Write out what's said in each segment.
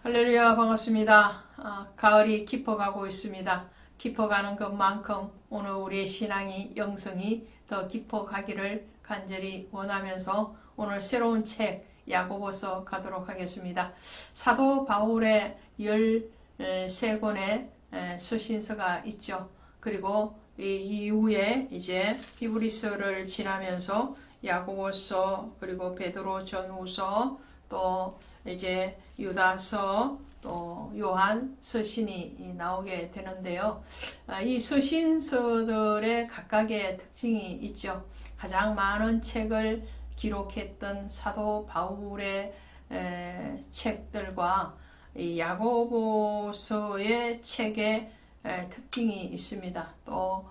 할렐루야, 반갑습니다. 가을이 깊어가고 있습니다. 깊어가는 것만큼 오늘 우리의 신앙이, 영성이 더 깊어가기를 간절히 원하면서 오늘 새로운 책 야고보서 가도록 하겠습니다. 사도 바울의 13권의 서신서가 있죠. 그리고 이후에 이제 히브리서를 지나면서 야고보서, 그리고 베드로 전후서, 또 이제 유다서, 또 요한 서신이 나오게 되는데요. 이 서신서들의 각각의 특징이 있죠. 가장 많은 책을 기록했던 사도 바울의 책들과 이 야고보서의 책의 특징이 있습니다. 또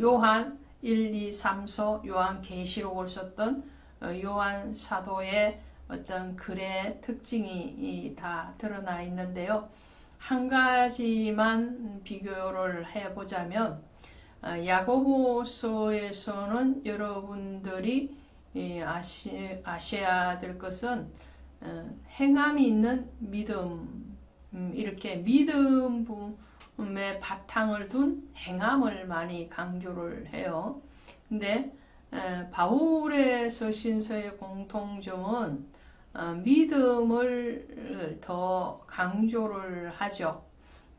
요한 1, 2, 3서 요한 계시록을 썼던 요한 사도의 어떤 글의 특징이 다 드러나 있는데요. 한 가지만 비교를 해보자면 야고보서에서는 여러분들이 아셔야 될 것은 행함이 있는 믿음, 이렇게 믿음의 바탕을 둔 행함을 많이 강조를 해요. 근데 바울의 서신서의 공통점은 믿음을 더 강조를 하죠.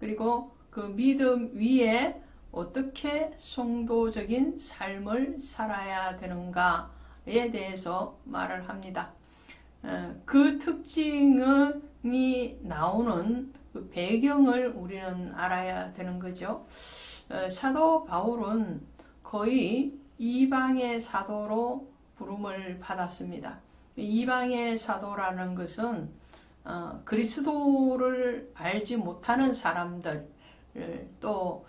그리고 그 믿음 위에 어떻게 성도적인 삶을 살아야 되는가에 대해서 말을 합니다. 그 특징이 나오는 그 배경을 우리는 알아야 되는 거죠. 사도 바울은 거의 이방의 사도로 부름을 받았습니다. 이방의 사도라는 것은 그리스도를 알지 못하는 사람들, 또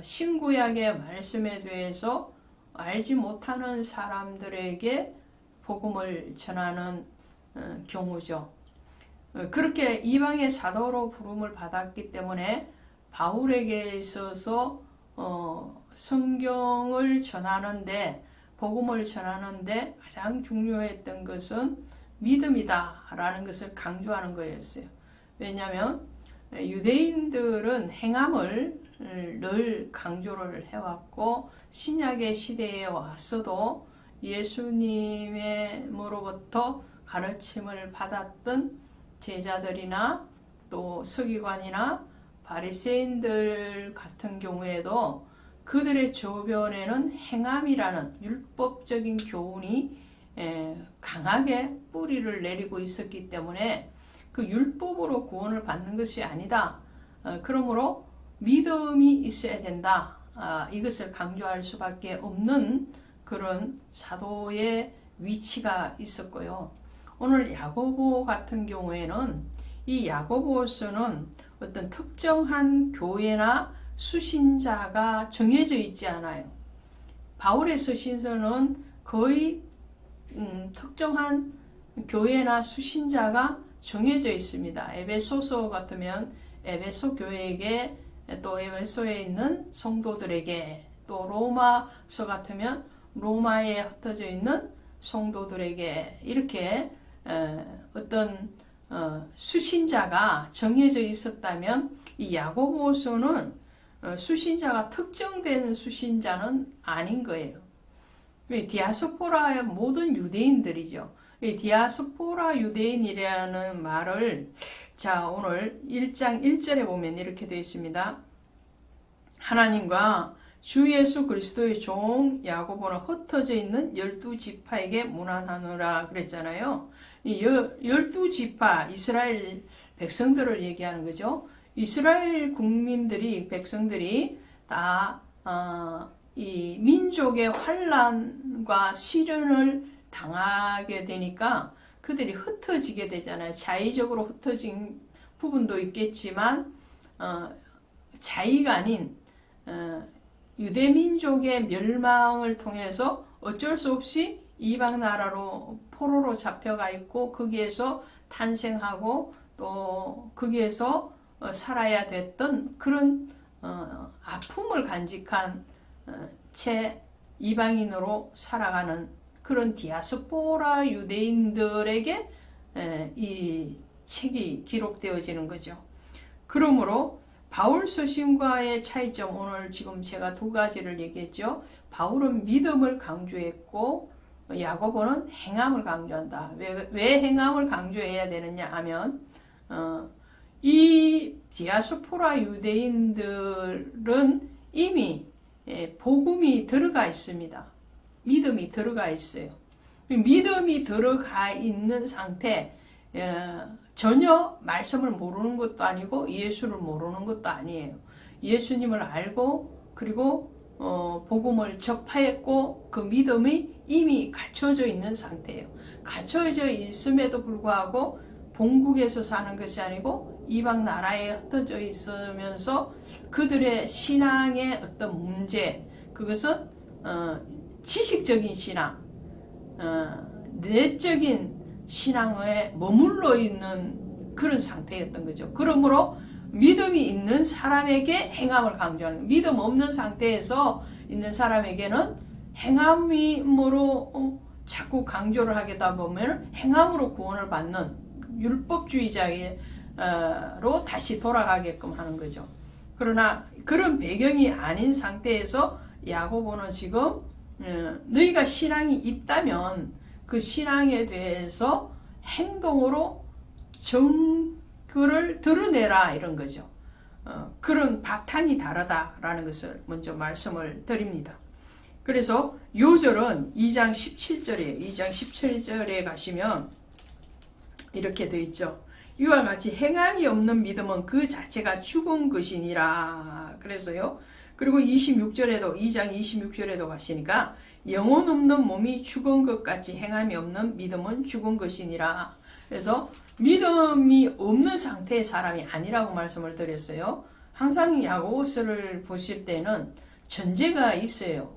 신구약의 말씀에 대해서 알지 못하는 사람들에게 복음을 전하는 경우죠. 그렇게 이방의 사도로 부름을 받았기 때문에 바울에게 있어서 성경을 전하는데, 복음을 전하는데 가장 중요했던 것은 믿음이다라는 것을 강조하는 거였어요. 왜냐하면 유대인들은 행함을 늘 강조를 해왔고, 신약의 시대에 왔어도 예수님으로부터 가르침을 받았던 제자들이나 또 서기관이나 바리새인들 같은 경우에도 그들의 저변에는 행함이라는 율법적인 교훈이 강하게 뿌리를 내리고 있었기 때문에 그 율법으로 구원을 받는 것이 아니다. 그러므로 믿음이 있어야 된다. 이것을 강조할 수밖에 없는 그런 사도의 위치가 있었고요. 오늘 야고보 같은 경우에는 이 야고보서는 어떤 특정한 교회나 수신자가 정해져 있지 않아요. 바울의 서신서는 거의 특정한 교회나 수신자가 정해져 있습니다. 에베소서 같으면 에베소 교회에게, 또 에베소에 있는 성도들에게, 또 로마서 같으면 로마에 흩어져 있는 성도들에게, 이렇게 어떤 수신자가 정해져 있었다면 이 야고보서는 수신자가 특정된 수신자는 아닌 거예요. 디아스포라의 모든 유대인들이죠. 디아스포라 유대인이라는 말을, 자, 오늘 1장 1절에 보면 이렇게 되어 있습니다. 하나님과 주 예수 그리스도의 종 야고보는 흩어져 있는 12지파에게 문안하노라 그랬잖아요. 이 12지파, 이스라엘 백성들을 얘기하는 거죠. 이스라엘 국민들이, 백성들이 다 이 민족의 환난과 시련을 당하게 되니까 그들이 흩어지게 되잖아요. 자의적으로 흩어진 부분도 있겠지만 자의가 아닌 유대민족의 멸망을 통해서 어쩔 수 없이 이방 나라로 포로로 잡혀가 있고, 거기에서 탄생하고 또 거기에서 살아야 됐던 그런 아픔을 간직한 채 이방인으로 살아가는 그런 디아스포라 유대인들에게 이 책이 기록되어지는 거죠. 그러므로 바울 서신과의 차이점, 오늘 지금 제가 두 가지를 얘기했죠. 바울은 믿음을 강조했고 야고보는 행함을 강조한다. 왜 행함을 강조해야 되느냐 하면 이 디아스포라 유대인들은 이미 복음이 들어가 있습니다. 믿음이 들어가 있어요. 믿음이 들어가 있는 상태, 전혀 말씀을 모르는 것도 아니고 예수를 모르는 것도 아니에요. 예수님을 알고 그리고 복음을 접하였고 그 믿음이 이미 갖춰져 있는 상태예요. 갖춰져 있음에도 불구하고 본국에서 사는 것이 아니고 이방 나라에 흩어져 있으면서 그들의 신앙의 어떤 문제, 그것은 지식적인 신앙, 내적인 신앙에 머물러 있는 그런 상태였던 거죠. 그러므로 믿음이 있는 사람에게 행함을 강조하는 거예요. 믿음 없는 상태에서 있는 사람에게는 행함으로 자꾸 강조를 하겠다 보면 행함으로 구원을 받는 율법주의자로 다시 돌아가게끔 하는 거죠. 그러나 그런 배경이 아닌 상태에서 야고보는 지금 너희가 신앙이 있다면 그 신앙에 대해서 행동으로 증거를 드러내라 이런 거죠. 그런 바탕이 다르다라는 것을 먼저 말씀을 드립니다. 그래서 요절은 2장 17절이에요. 2장 17절에 가시면 이렇게 되어 있죠. 이와 같이 행함이 없는 믿음은 그 자체가 죽은 것이니라. 그래서요. 그리고 26절에도 2장 26절에도 가시니까 영혼 없는 몸이 죽은 것 같이 행함이 없는 믿음은 죽은 것이니라. 그래서 믿음이 없는 상태의 사람이 아니라고 말씀을 드렸어요. 항상 야고보서를 보실 때는 전제가 있어요.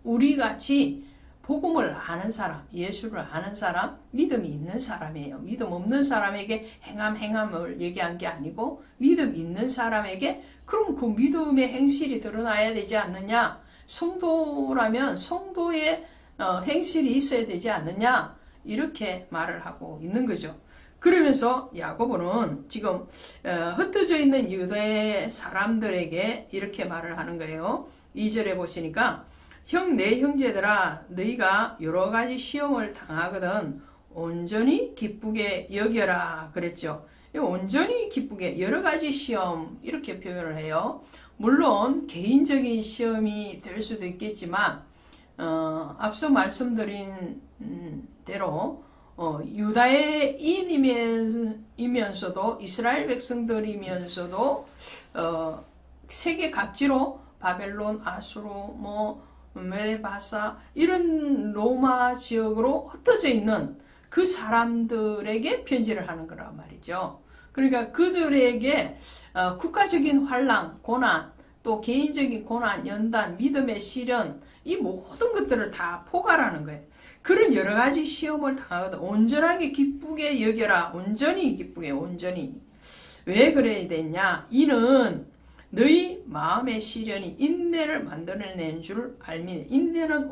우리 같이 복음을 아는 사람, 예수를 아는 사람, 믿음이 있는 사람이에요. 믿음 없는 사람에게 행함을 얘기한 게 아니고 믿음 있는 사람에게 그럼 그 믿음의 행실이 드러나야 되지 않느냐? 성도라면 성도의 행실이 있어야 되지 않느냐? 이렇게 말을 하고 있는 거죠. 그러면서 야고보는 지금 흩어져 있는 유대 사람들에게 이렇게 말을 하는 거예요. 2절에 보시니까 내 형제들아 너희가 여러 가지 시험을 당하거든 온전히 기쁘게 여겨라 그랬죠. 온전히 기쁘게 여러 가지 시험 이렇게 표현을 해요. 물론 개인적인 시험이 될 수도 있겠지만 앞서 말씀드린 대로 유다인이면서도 이스라엘 백성들이면서도 세계 각지로 바벨론, 아수르, 메데바사 이런 로마 지역으로 흩어져 있는 그 사람들에게 편지를 하는 거란 말이죠. 그러니까 그들에게 국가적인 환난, 고난, 또 개인적인 고난, 연단, 믿음의 시련 이 모든 것들을 다 포괄하는 거예요. 그런 여러 가지 시험을 당하거든 온전하게 기쁘게 여겨라. 온전히 기쁘게 온전히. 왜 그래야 되냐? 이는 너희 마음의 시련이 인내를 만들어낸 줄 알미. 인내를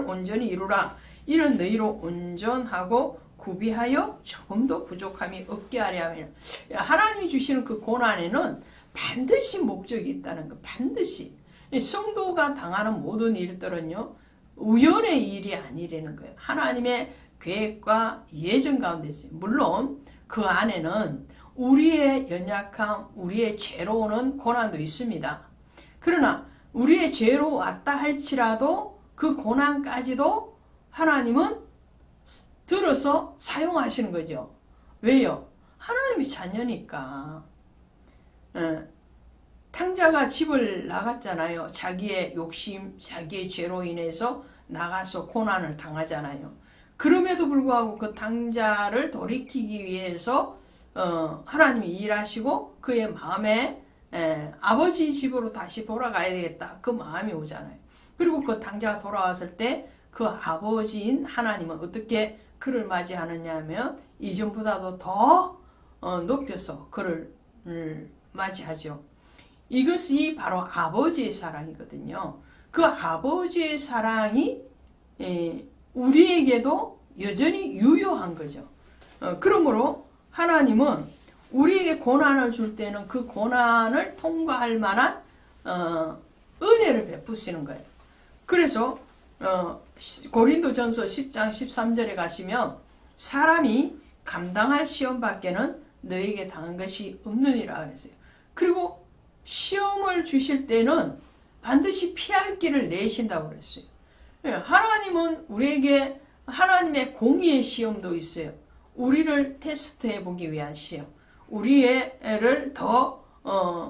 온전히 이루라. 이는 너희로 온전하고 구비하여 조금도 부족함이 없게 하려 함이라. 하나님이 주시는 그 고난에는 반드시 목적이 있다는 거. 반드시. 성도가 당하는 모든 일들은요. 우연의 일이 아니라는 거예요. 하나님의 계획과 예정 가운데 있어요. 물론 그 안에는 우리의 연약함, 우리의 죄로 오는 고난도 있습니다. 그러나 우리의 죄로 왔다 할지라도 그 고난까지도 하나님은 들어서 사용하시는 거죠. 왜요? 하나님이 자녀니까. 탕자가 집을 나갔잖아요. 자기의 욕심, 자기의 죄로 인해서 나가서 고난을 당하잖아요. 그럼에도 불구하고 그 탕자를 돌이키기 위해서 하나님이 일하시고 그의 마음에 아버지 집으로 다시 돌아가야 되겠다. 그 마음이 오잖아요. 그리고 그 탕자가 돌아왔을 때 그 아버지인 하나님은 어떻게 그를 맞이하느냐 하면 이전보다도 더 높여서 그를 맞이하죠. 이것이 바로 아버지의 사랑이거든요. 그 아버지의 사랑이 우리에게도 여전히 유효한 거죠. 그러므로 하나님은 우리에게 고난을 줄 때는 그 고난을 통과할 만한 은혜를 베푸시는 거예요. 그래서 고린도전서 10장 13절에 가시면 사람이 감당할 시험 밖에는 너에게 당한 것이 없느니라 했어요. 그리고 시험을 주실 때는 반드시 피할 길을 내신다고 그랬어요. 하나님은 우리에게 하나님의 공의의 시험도 있어요. 우리를 테스트해 보기 위한 시험, 우리를 더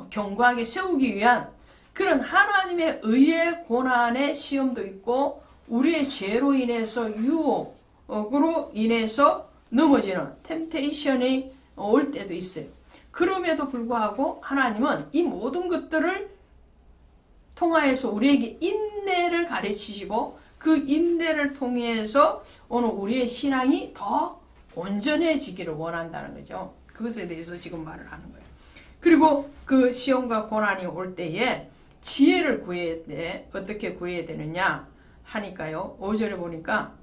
견고하게 세우기 위한 그런 하나님의 의의 고난의 시험도 있고, 우리의 죄로 인해서 유혹으로 인해서 넘어지는 템테이션이 올 때도 있어요. 그럼에도 불구하고 하나님은 이 모든 것들을 통하여서 우리에게 인내를 가르치시고, 그 인내를 통해서 오늘 우리의 신앙이 더 온전해지기를 원한다는 거죠. 그것에 대해서 지금 말을 하는 거예요. 그리고 그 시험과 고난이 올 때에 지혜를 구해야 돼. 어떻게 구해야 되느냐 하니까요. 5절에 보니까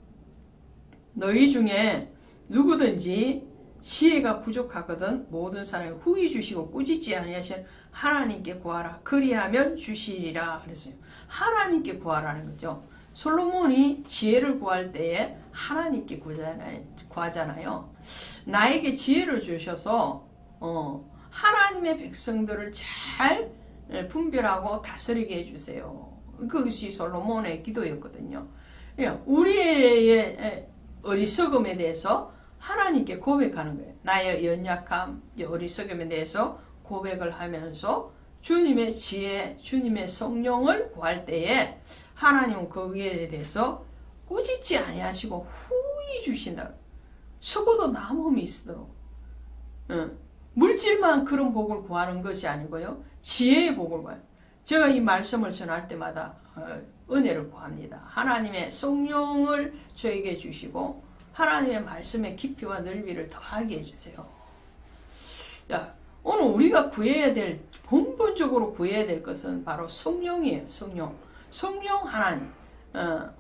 너희 중에 누구든지 지혜가 부족하거든 모든 사람에 후히 주시고 꾸짖지 아니하신 하나님께 구하라. 그리하면 주시리라 그랬어요. 하나님께 구하라는 거죠. 솔로몬이 지혜를 구할 때에 하나님께 구하잖아요. 나에게 지혜를 주셔서 하나님의 백성들을 잘 분별하고 다스리게 해주세요. 그것이 솔로몬의 기도였거든요. 우리의 어리석음에 대해서 하나님께 고백하는 거예요. 나의 연약함, 어리석음에 대해서 고백을 하면서 주님의 지혜, 주님의 성령을 구할 때에 하나님은 거기에 대해서 꾸짖지 아니하시고 후히 주신다. 적어도 남음이 있도록. 물질만 그런 복을 구하는 것이 아니고요. 지혜의 복을 구해요. 제가 이 말씀을 전할 때마다 은혜를 구합니다. 하나님의 성령을 저에게 주시고 하나님의 말씀의 깊이와 넓이를 더하게 해주세요. 야, 오늘 우리가 구해야 될, 근본적으로 구해야 될 것은 바로 성령이에요. 성령 하나님.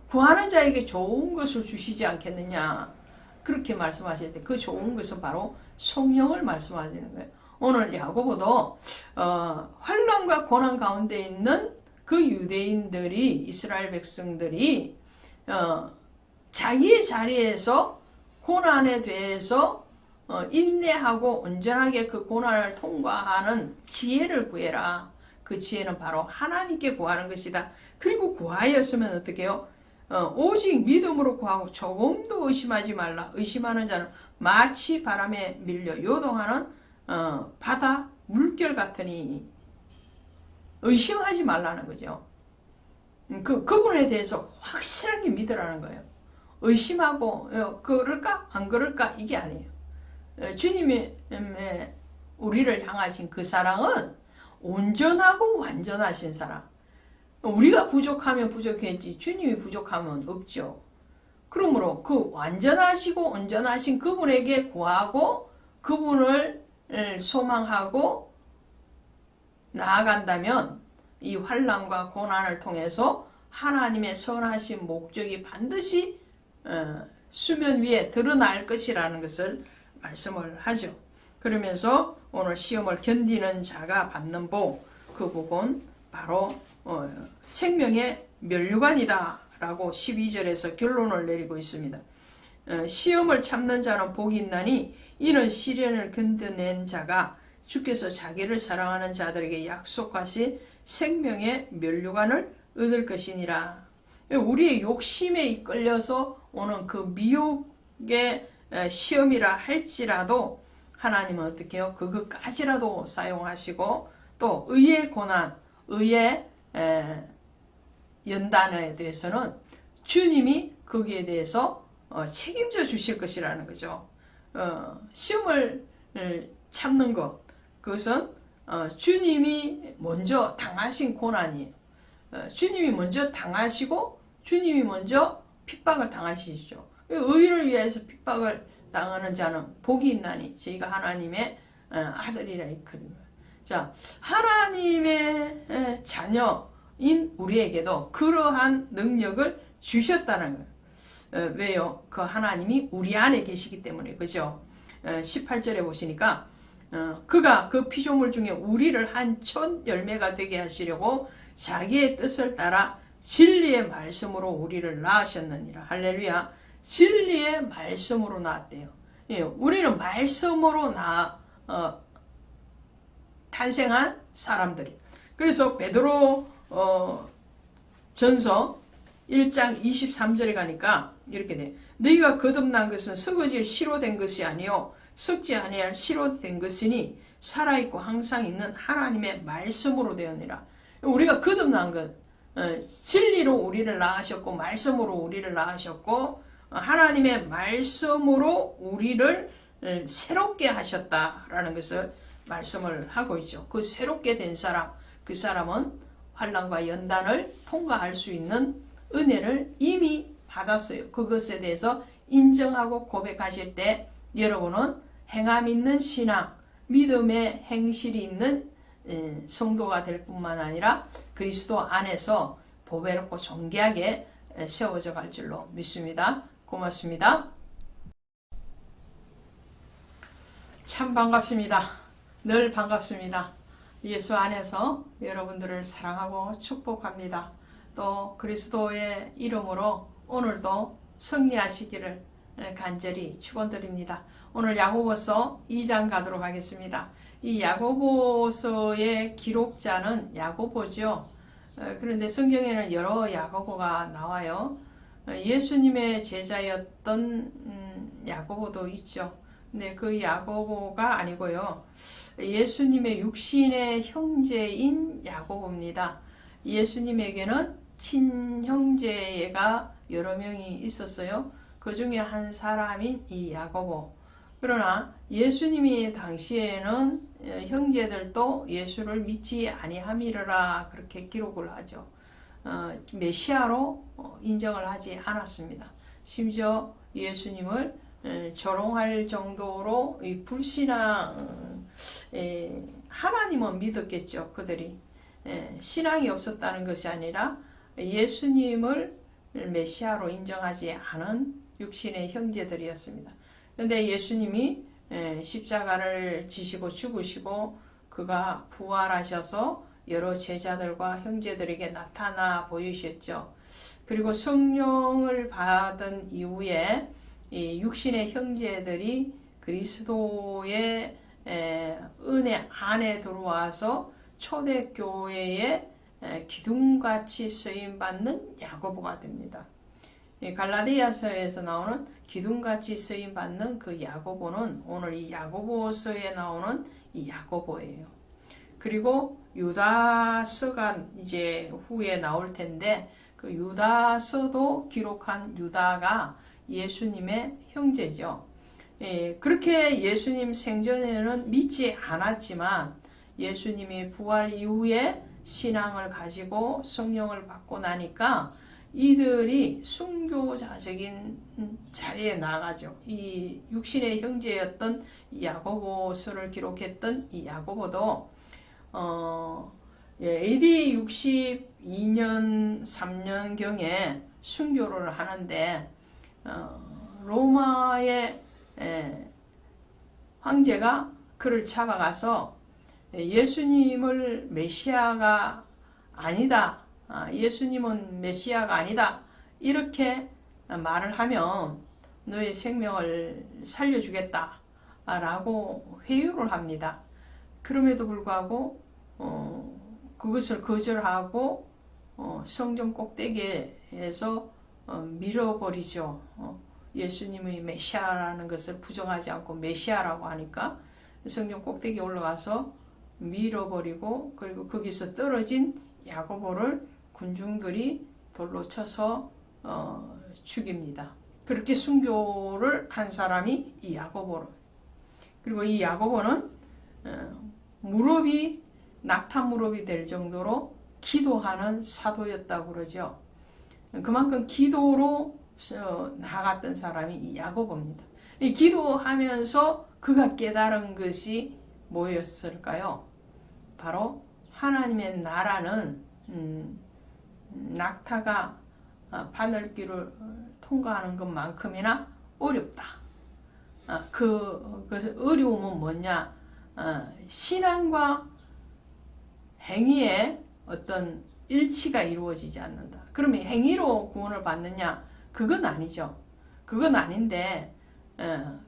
구하는 자에게 좋은 것을 주시지 않겠느냐. 그렇게 말씀하실 때 그 좋은 것은 바로 성령을 말씀하시는 거예요. 오늘 야고보도 환난과 고난 가운데 있는 그 유대인들이, 이스라엘 백성들이 자기의 자리에서 고난에 대해서 인내하고 온전하게 그 고난을 통과하는 지혜를 구해라. 그 지혜는 바로 하나님께 구하는 것이다. 그리고 구하였으면 어떻게 해요? 오직 믿음으로 구하고 조금도 의심하지 말라. 의심하는 자는 마치 바람에 밀려 요동하는 바다 물결 같으니 의심하지 말라는 거죠. 그분에 대해서 확실하게 믿으라는 거예요. 의심하고 그럴까 안 그럴까 이게 아니에요. 주님이 우리를 향하신 그 사랑은 온전하고 완전하신 사랑. 우리가 부족하면 부족했지 주님이 부족하면 없죠. 그러므로 그 완전하시고 온전하신 그분에게 구하고 그분을 소망하고 나아간다면 이 환난과 고난을 통해서 하나님의 선하신 목적이 반드시 수면 위에 드러날 것이라는 것을 말씀을 하죠. 그러면서 오늘 시험을 견디는 자가 받는 복, 그 복은 바로 생명의 면류관이다 라고 12절에서 결론을 내리고 있습니다. 시험을 참는 자는 복이 있나니 이는 시련을 견뎌낸 자가 주께서 자기를 사랑하는 자들에게 약속하신 생명의 면류관을 얻을 것이니라. 우리의 욕심에 이끌려서 오는 그 미혹의 시험이라 할지라도 하나님은 어떻게 해요? 그것까지라도 사용하시고 또 의의 고난, 의의 연단에 대해서는 주님이 거기에 대해서 책임져 주실 것이라는 거죠. 시험을 참는 것, 그것은 주님이 먼저 당하신 고난이에요. 주님이 먼저 당하시고 주님이 먼저 핍박을 당하시죠. 의를 위해서 핍박을 당하는 자는 복이 있나니 저희가 하나님의 아들이라 이끌입니다. 자, 하나님의 자녀인 우리에게도 그러한 능력을 주셨다는 거예요. 왜요? 그 하나님이 우리 안에 계시기 때문에, 그죠? 18절에 보시니까 그가 그 피조물 중에 우리를 한 첫 열매가 되게 하시려고 자기의 뜻을 따라 진리의 말씀으로 우리를 낳으셨느니라. 할렐루야. 진리의 말씀으로 낳았대요. 예, 우리는 말씀으로 탄생한 사람들이. 그래서 베드로 전서 1장 23절에 가니까 이렇게 돼. 너희가 거듭난 것은 썩어질 씨로 된 것이 아니요 썩지 아니할 씨로 된 것이니 살아있고 항상 있는 하나님의 말씀으로 되었느니라. 우리가 거듭난 것, 진리로 우리를 낳으셨고 말씀으로 우리를 낳으셨고 하나님의 말씀으로 우리를 새롭게 하셨다라는 것을 말씀을 하고 있죠. 그 새롭게 된 사람, 그 사람은 환난과 연단을 통과할 수 있는 은혜를 이미 받았어요. 그것에 대해서 인정하고 고백하실 때 여러분은 행함 있는 신앙, 믿음의 행실이 있는 성도가 될 뿐만 아니라 그리스도 안에서 보배롭고 존귀하게 세워져 갈 줄로 믿습니다. 고맙습니다. 참 반갑습니다. 늘 반갑습니다. 예수 안에서 여러분들을 사랑하고 축복합니다. 또 그리스도의 이름으로 오늘도 승리하시기를 간절히 축원드립니다. 오늘 야고보서 2장 가도록 하겠습니다. 이 야고보서의 기록자는 야고보죠. 그런데 성경에는 여러 야고보가 나와요. 예수님의 제자였던 야고보도 있죠. 근데 그 야고보가 아니고요. 예수님의 육신의 형제인 야고보입니다. 예수님에게는 친형제가 여러 명이 있었어요. 그 중에 한 사람인 이 야고보. 그러나 예수님이 당시에는 형제들도 예수를 믿지 아니함이라 그렇게 기록을 하죠. 메시아로 인정을 하지 않았습니다. 심지어 예수님을 조롱할 정도로 이 불신앙, 하나님은 믿었겠죠. 그들이 신앙이 없었다는 것이 아니라 예수님을 메시아로 인정하지 않은 육신의 형제들이었습니다. 그런데 예수님이 십자가를 지시고 죽으시고 그가 부활하셔서 여러 제자들과 형제들에게 나타나 보이셨죠. 그리고 성령을 받은 이후에 이 육신의 형제들이 그리스도의 은혜 안에 들어와서 초대교회에 기둥같이 쓰임받는 야고보가 됩니다. 갈라디아서에서 나오는 기둥같이 쓰임받는 그 야고보는 오늘 이 야고보서에 나오는 이 야고보예요. 그리고 유다서가 이제 후에 나올 텐데 그 유다서도 기록한 유다가 예수님의 형제죠. 그렇게 예수님 생전에는 믿지 않았지만 예수님이 부활 이후에 신앙을 가지고 성령을 받고 나니까 이들이 순교자적인 자리에 나가죠. 이 육신의 형제였던 야고보서를 기록했던 이 야고보도 AD 62년 3년경에 순교를 하는데 로마의 황제가 그를 잡아가서 예수님을 메시아가 아니다, 예수님은 메시아가 아니다 이렇게 말을 하면 너의 생명을 살려주겠다 라고 회유를 합니다. 그럼에도 불구하고 그것을 거절하고 성전 꼭대기에서 밀어버리죠. 예수님의 메시아라는 것을 부정하지 않고 메시아라고 하니까 성전 꼭대기에 올라가서 밀어버리고 그리고 거기서 떨어진 야고보를 군중들이 돌로 쳐서 죽입니다. 그렇게 순교를 한 사람이 이 야고보로. 그리고 이 야고보는 무릎이 낙타 무릎이 될 정도로 기도하는 사도였다고 그러죠. 그만큼 기도로 나갔던 사람이 이 야고보입니다. 이 기도하면서 그가 깨달은 것이 뭐였을까요? 바로 하나님의 나라는 낙타가 바늘길을 통과하는 것만큼이나 어렵다. 그 어려움은 뭐냐? 신앙과 행위의 어떤 일치가 이루어지지 않는다. 그러면 행위로 구원을 받느냐? 그건 아니죠. 그건 아닌데,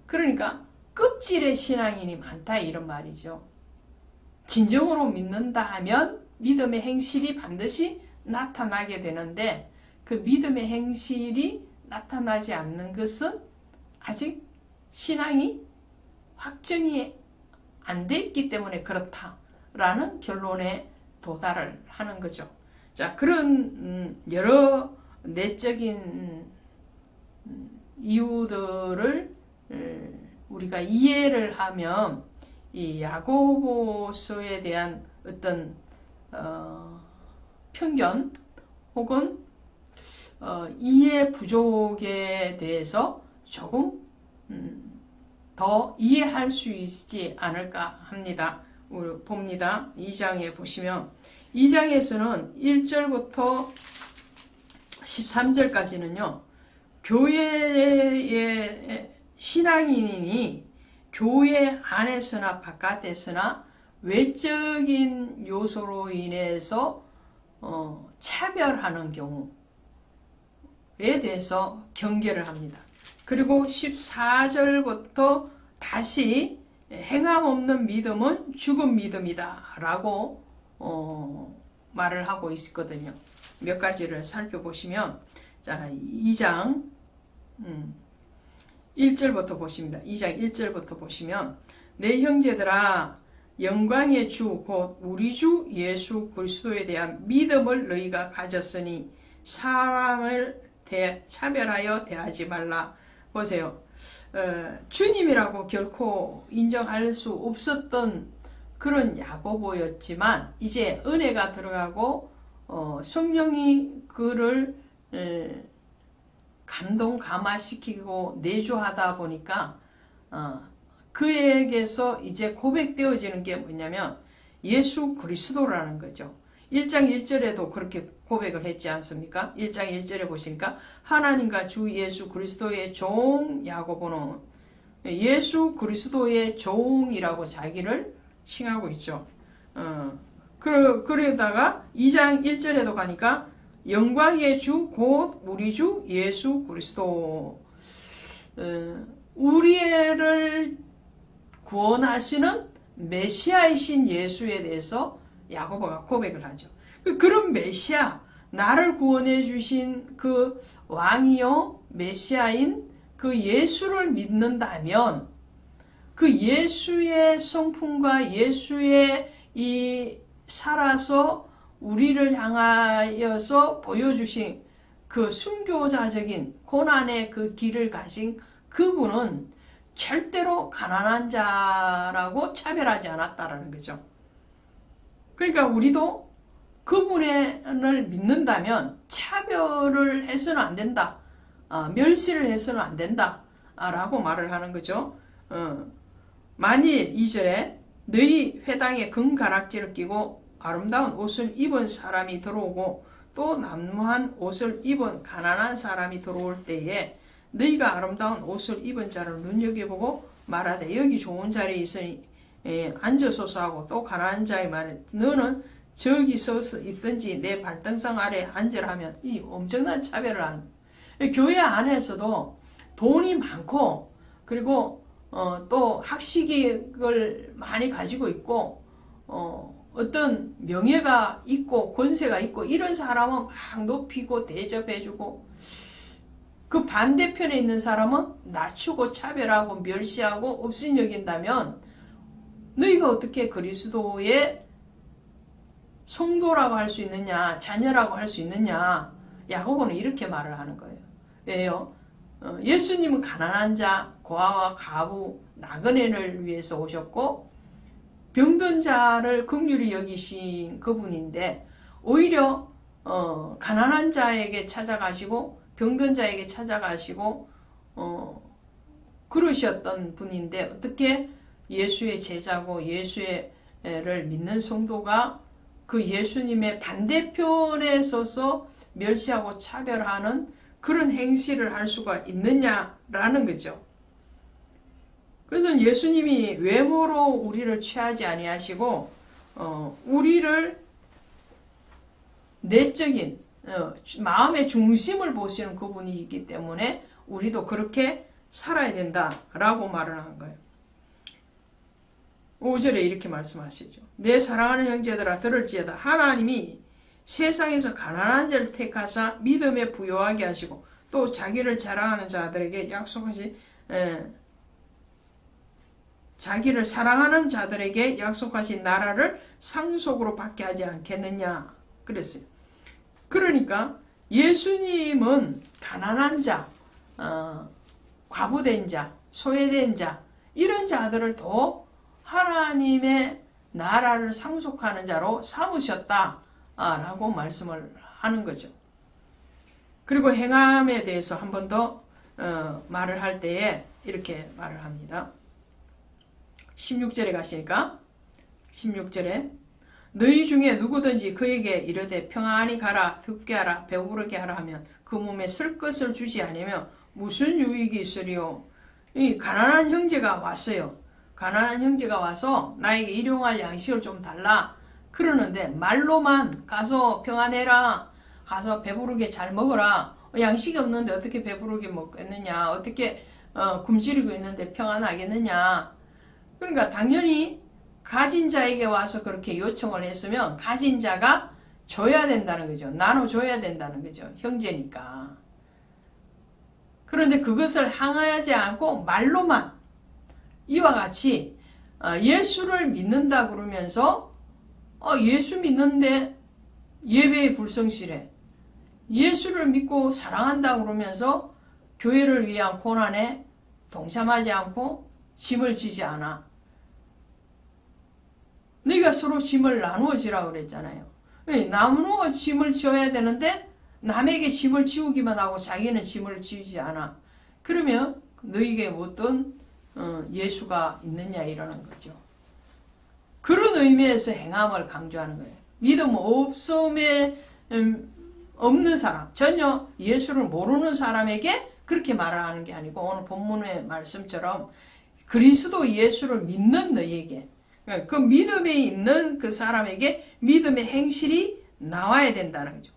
그러니까 껍질의 신앙인이 많다 이런 말이죠. 진정으로 믿는다 하면 믿음의 행실이 반드시 나타나게 되는데, 그 믿음의 행실이 나타나지 않는 것은 아직 신앙이 확정이 안 돼 있기 때문에 그렇다라는 결론에 도달을 하는 거죠. 자, 그런 여러 내적인 이유들을 우리가 이해를 하면 이 야고보서에 대한 어떤 편견 혹은 이해 부족에 대해서 조금 더 이해할 수 있지 않을까 합니다. 우리 봅니다. 2장에 보시면 2장에서는 1절부터 13절까지는요. 교회의 신앙인이 교회 안에서나 바깥에서나 외적인 요소로 인해서 차별하는 경우에 대해서 경계를 합니다. 그리고 14절부터 다시 행함 없는 믿음은 죽은 믿음이다 라고 말을 하고 있거든요. 몇 가지를 살펴보시면 자 2장 1절부터 보십니다. 2장 1절부터 보시면 내 형제들아 영광의 주 곧 우리 주 예수 그리스도에 대한 믿음을 너희가 가졌으니 사람을 차별하여 대하지 말라. 보세요. 주님이라고 결코 인정할 수 없었던 그런 야고보였지만 이제 은혜가 들어가고 성령이 그를 감동 감화시키고 내주하다 보니까 그에게서 이제 고백되어지는 게 뭐냐면 예수 그리스도라는 거죠. 1장 1절에도 그렇게 고백을 했지 않습니까? 1장 1절에 보시니까 하나님과 주 예수 그리스도의 종 야고보는 예수 그리스도의 종이라고 자기를 칭하고 있죠. 그러다가 2장 1절에도 가니까 영광의 주 곧 우리 주 예수 그리스도 우리를 구원하시는 메시아이신 예수에 대해서 야고보가 고백을 하죠. 그런 메시아, 나를 구원해 주신 그 왕이요 메시아인 그 예수를 믿는다면 그 예수의 성품과 예수의 이 살아서 우리를 향하여서 보여주신 그 순교자적인 고난의 그 길을 가신 그분은 절대로 가난한 자라고 차별하지 않았다라는 거죠. 그러니까 우리도 그분을 믿는다면 차별을 해서는 안 된다. 멸시를 해서는 안 된다. 라고 말을 하는 거죠. 만일 2절에 너희 회당에 금가락지를 끼고 아름다운 옷을 입은 사람이 들어오고 또 남무한 옷을 입은 가난한 사람이 들어올 때에 너희가 아름다운 옷을 입은 자를 눈여겨보고 말하되 여기 좋은 자리에 있으니 앉으소서 하고 또 가난한 자의 말에 너는 저기 서서 있든지 내 발등상 아래 앉으라 하면 이 엄청난 차별을 하는 거예요. 교회 안에서도 돈이 많고 그리고 또 학식을 많이 가지고 있고 어떤 명예가 있고 권세가 있고 이런 사람은 막 높이고 대접해주고 그 반대편에 있는 사람은 낮추고 차별하고 멸시하고 업신여긴다면 너희가 어떻게 그리스도의 성도라고 할 수 있느냐 자녀라고 할 수 있느냐 야고보는 이렇게 말을 하는 거예요. 왜요? 예수님은 가난한 자, 고아와 가부, 나그네를 위해서 오셨고 병든 자를 긍휼히 여기신 그분인데 오히려 가난한 자에게 찾아가시고 병든 자에게 찾아가시고 그러셨던 분인데 어떻게 예수의 제자고 예수를 믿는 성도가 그 예수님의 반대편에 서서 멸시하고 차별하는 그런 행실을 할 수가 있느냐라는 거죠. 그래서 예수님이 외모로 우리를 취하지 아니하시고 우리를 내적인 마음의 중심을 보시는 그분이기 때문에 우리도 그렇게 살아야 된다라고 말을 한 거예요. 5절에 이렇게 말씀하시죠. 내 사랑하는 형제들아 들을지어다. 하나님이 세상에서 가난한 자를 택하사 믿음에 부요하게 하시고 또 자기를 자랑하는 자들에게 자기를 사랑하는 자들에게 약속하신 나라를 상속으로 받게 하지 않겠느냐 그랬어요. 그러니까 예수님은 가난한 자, 과부된 자, 소외된 자 이런 자들을 더 하나님의 나라를 상속하는 자로 삼으셨다라고 말씀을 하는 거죠. 그리고 행함에 대해서 한 번 더 말을 할 때에 이렇게 말을 합니다. 16절에 가시니까 16절에 너희 중에 누구든지 그에게 이르되 평안히 가라 득게 하라 배부르게 하라 하면 그 몸에 쓸 것을 주지 않으며 무슨 유익이 있으리요. 이 가난한 형제가 왔어요. 가난한 형제가 와서 나에게 일용할 양식을 좀 달라 그러는데 말로만 가서 평안해라 가서 배부르게 잘 먹어라 양식이 없는데 어떻게 배부르게 먹겠느냐 어떻게 굶주리고 있는데 평안하겠느냐. 그러니까 당연히 가진 자에게 와서 그렇게 요청을 했으면 가진 자가 줘야 된다는 거죠. 나눠줘야 된다는 거죠. 형제니까. 그런데 그것을 향하지 않고 말로만 이와 같이 예수를 믿는다 그러면서 예수 믿는데 예배에 불성실해. 예수를 믿고 사랑한다 그러면서 교회를 위한 고난에 동참하지 않고 짐을 지지 않아. 너희가 서로 짐을 나누어 지라고 그랬잖아요. 나누어 짐을 지어야 되는데 남에게 짐을 지우기만 하고 자기는 짐을 지우지 않아. 그러면 너희에게 어떤 예수가 있느냐 이러는 거죠. 그런 의미에서 행함을 강조하는 거예요. 믿음 없음에 없는 사람, 전혀 예수를 모르는 사람에게 그렇게 말하는 게 아니고 오늘 본문의 말씀처럼 그리스도 예수를 믿는 너희에게 그 믿음에 있는 그 사람에게 믿음의 행실이 나와야 된다는 거죠.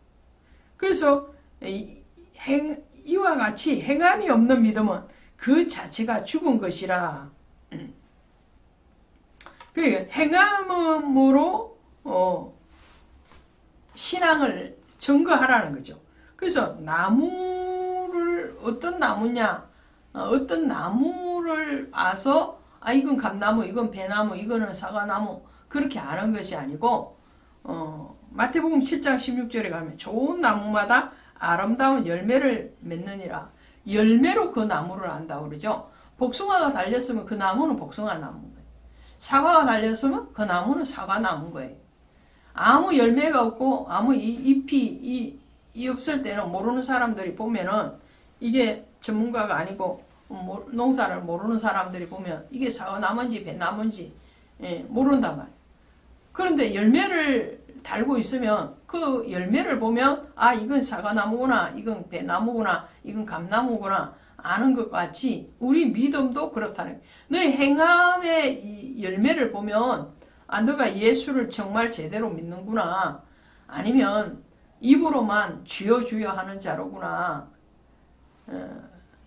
그래서 이와 같이 행함이 없는 믿음은 그 자체가 죽은 것이라. 그러니까 행함으로 신앙을 증거하라는 거죠. 그래서 나무를 어떤 나무냐, 어떤 나무를 봐서 이건 감나무, 이건 배나무, 이거는 사과나무 그렇게 아는 것이 아니고 마태복음 7장 16절에 가면 좋은 나무마다 아름다운 열매를 맺느니라. 열매로 그 나무를 안다고 그러죠. 복숭아가 달렸으면 그 나무는 복숭아 나무인 거예요. 사과가 달렸으면 그 나무는 사과 나무인 거예요. 아무 열매가 없고 아무 잎이 없을 때는 모르는 사람들이 보면은 이게 전문가가 아니고 농사를 모르는 사람들이 보면 이게 사과나무인지 배나무인지 모른단 말이에요. 그런데 열매를 달고 있으면 그 열매를 보면 이건 사과나무구나, 이건 배나무구나, 이건 감나무구나 아는 것 같이 우리 믿음도 그렇다는 거예요. 너의 행함의 이 열매를 보면 너가 예수를 정말 제대로 믿는구나, 아니면 입으로만 주여 주여 하는 자로구나.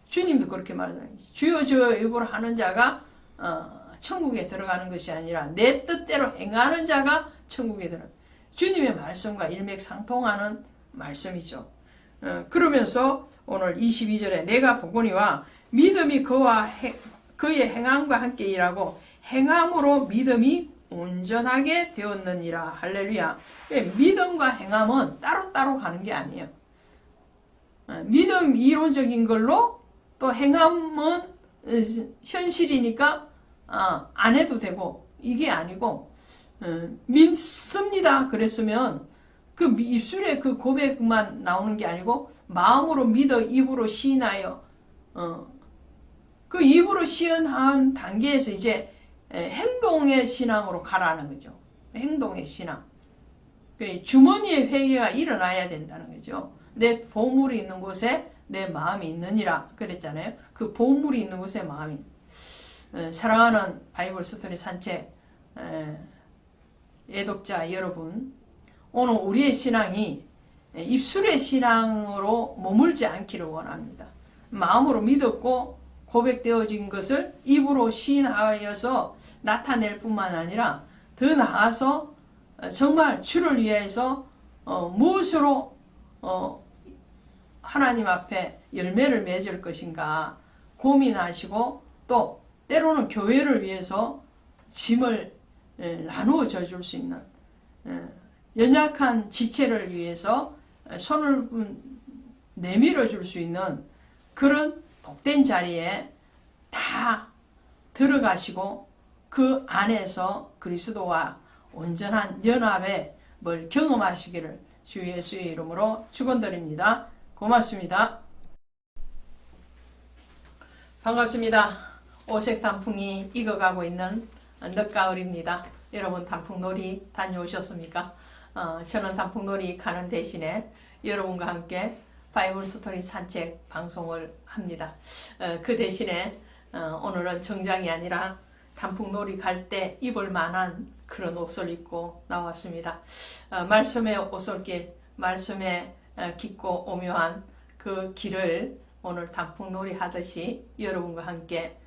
주님도 그렇게 말하잖아요. 주여 주여 입으로 하는 자가 천국에 들어가는 것이 아니라 내 뜻대로 행하는 자가 천국에 들어가는, 주님의 말씀과 일맥상통하는 말씀이죠. 그러면서 오늘 22절에 내가 보거니와 믿음이 그의 행함과 함께 일하고 행함으로 믿음이 온전하게 되었느니라. 할렐루야. 믿음과 행함은 따로따로 가는 게 아니에요. 믿음 이론적인 걸로 또 행함은 현실이니까 안 해도 되고 이게 아니고 믿습니다 그랬으면 그 입술에 그 고백만 나오는 게 아니고 마음으로 믿어 입으로 시인하여 그 입으로 시인한 단계에서 이제 행동의 신앙으로 가라는 거죠. 행동의 신앙. 주머니의 회개가 일어나야 된다는 거죠. 내 보물이 있는 곳에 내 마음이 있느니라 그랬잖아요. 그 보물이 있는 곳에 마음이. 사랑하는 바이블 스토리 산책 애독자 여러분, 오늘 우리의 신앙이 입술의 신앙으로 머물지 않기를 원합니다. 마음으로 믿었고 고백되어진 것을 입으로 시인하여서 나타낼 뿐만 아니라 더 나아가서 정말 주를 위해서 무엇으로 하나님 앞에 열매를 맺을 것인가 고민하시고, 또 때로는 교회를 위해서 짐을 나누어 줄 수 있는, 연약한 지체를 위해서 손을 내밀어 줄 수 있는 그런 복된 자리에 다 들어가시고 그 안에서 그리스도와 온전한 연합의 뭘 경험하시기를 주 예수의 이름으로 축원드립니다. 고맙습니다. 반갑습니다. 오색 단풍이 익어가고 있는 늦가을입니다. 여러분 단풍놀이 다녀오셨습니까? 저는 단풍놀이 가는 대신에 여러분과 함께 바이블 스토리 산책 방송을 합니다. 그 대신에 오늘은 정장이 아니라 단풍놀이 갈 때 입을 만한 그런 옷을 입고 나왔습니다. 말씀의 오솔길, 말씀의 깊고 오묘한 그 길을 오늘 단풍놀이 하듯이 여러분과 함께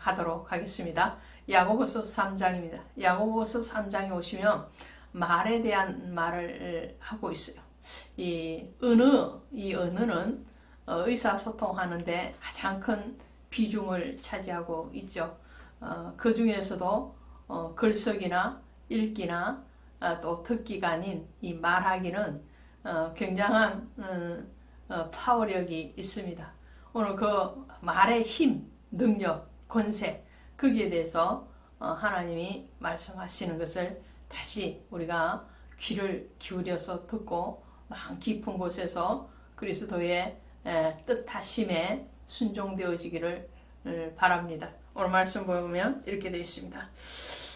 가도록 하겠습니다. 야고보서 3장입니다. 야고보서 3장에 오시면 말에 대한 말을 하고 있어요. 이 언어는 의사소통하는데 가장 큰 비중을 차지하고 있죠. 그 중에서도 글쓰기나 읽기나 또 듣기가 아닌 이 말하기는 굉장한 파워력이 있습니다. 오늘 그 말의 힘, 능력, 권세, 거기에 대해서 하나님이 말씀하시는 것을 다시 우리가 귀를 기울여서 듣고 마음 깊은 곳에서 그리스도의 뜻하심에 순종되어지기를 바랍니다. 오늘 말씀 보면 이렇게 되어 있습니다.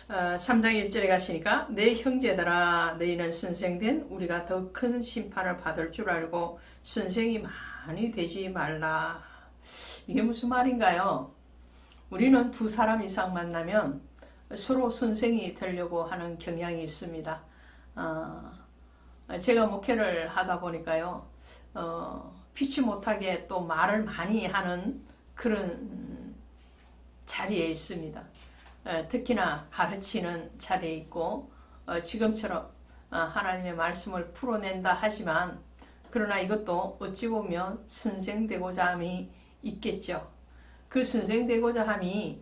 3장 1절에 가시니까 내 형제들아 너희는 선생된 우리가 더 큰 심판을 받을 줄 알고 선생이 많이 되지 말라. 이게 무슨 말인가요? 우리는 두 사람 이상 만나면 서로 선생이 되려고 하는 경향이 있습니다. 제가 목회를 하다 보니까요, 피치 못하게 또 말을 많이 하는 그런 자리에 있습니다. 특히나 가르치는 자리에 있고, 지금처럼 하나님의 말씀을 풀어낸다 하지만, 그러나 이것도 어찌 보면 선생되고자 함이 있겠죠. 그 선생되고자 함이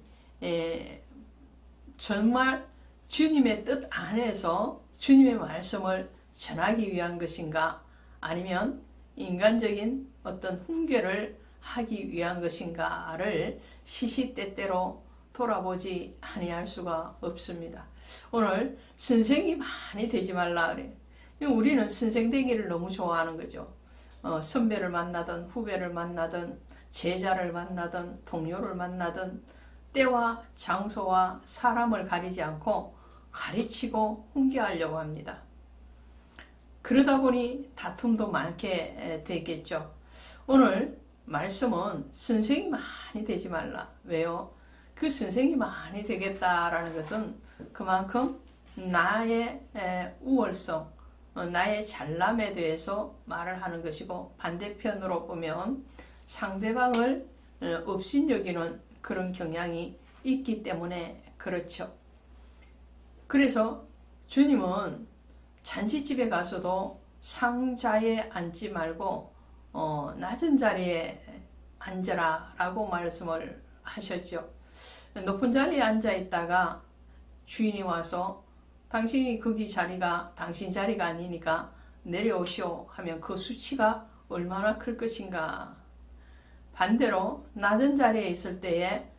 정말 주님의 뜻 안에서 주님의 말씀을 전하기 위한 것인가, 아니면 인간적인 어떤 훈계를 하기 위한 것인가를 시시때때로 돌아보지 아니할 수가 없습니다. 오늘 선생이 많이 되지 말라 그래. 우리는 선생 되기를 너무 좋아하는 거죠. 선배를 만나든 후배를 만나든 제자를 만나든 동료를 만나든 때와 장소와 사람을 가리지 않고 가르치고 훈계하려고 합니다. 그러다 보니 다툼도 많게 되겠죠. 오늘 말씀은 선생이 많이 되지 말라. 왜요? 그 선생이 많이 되겠다라는 것은 그만큼 나의 우월성, 나의 잘남에 대해서 말을 하는 것이고, 반대편으로 보면 상대방을 업신여기는 그런 경향이 있기 때문에 그렇죠. 그래서 주님은 잔치집에 가서도 상자에 앉지 말고 낮은 자리에 앉아라 라고 말씀을 하셨죠. 높은 자리에 앉아 있다가 주인이 와서 당신이 거기 자리가 당신 자리가 아니니까 내려오시오 하면 그 수치가 얼마나 클 것인가. 반대로 낮은 자리에 있을 때에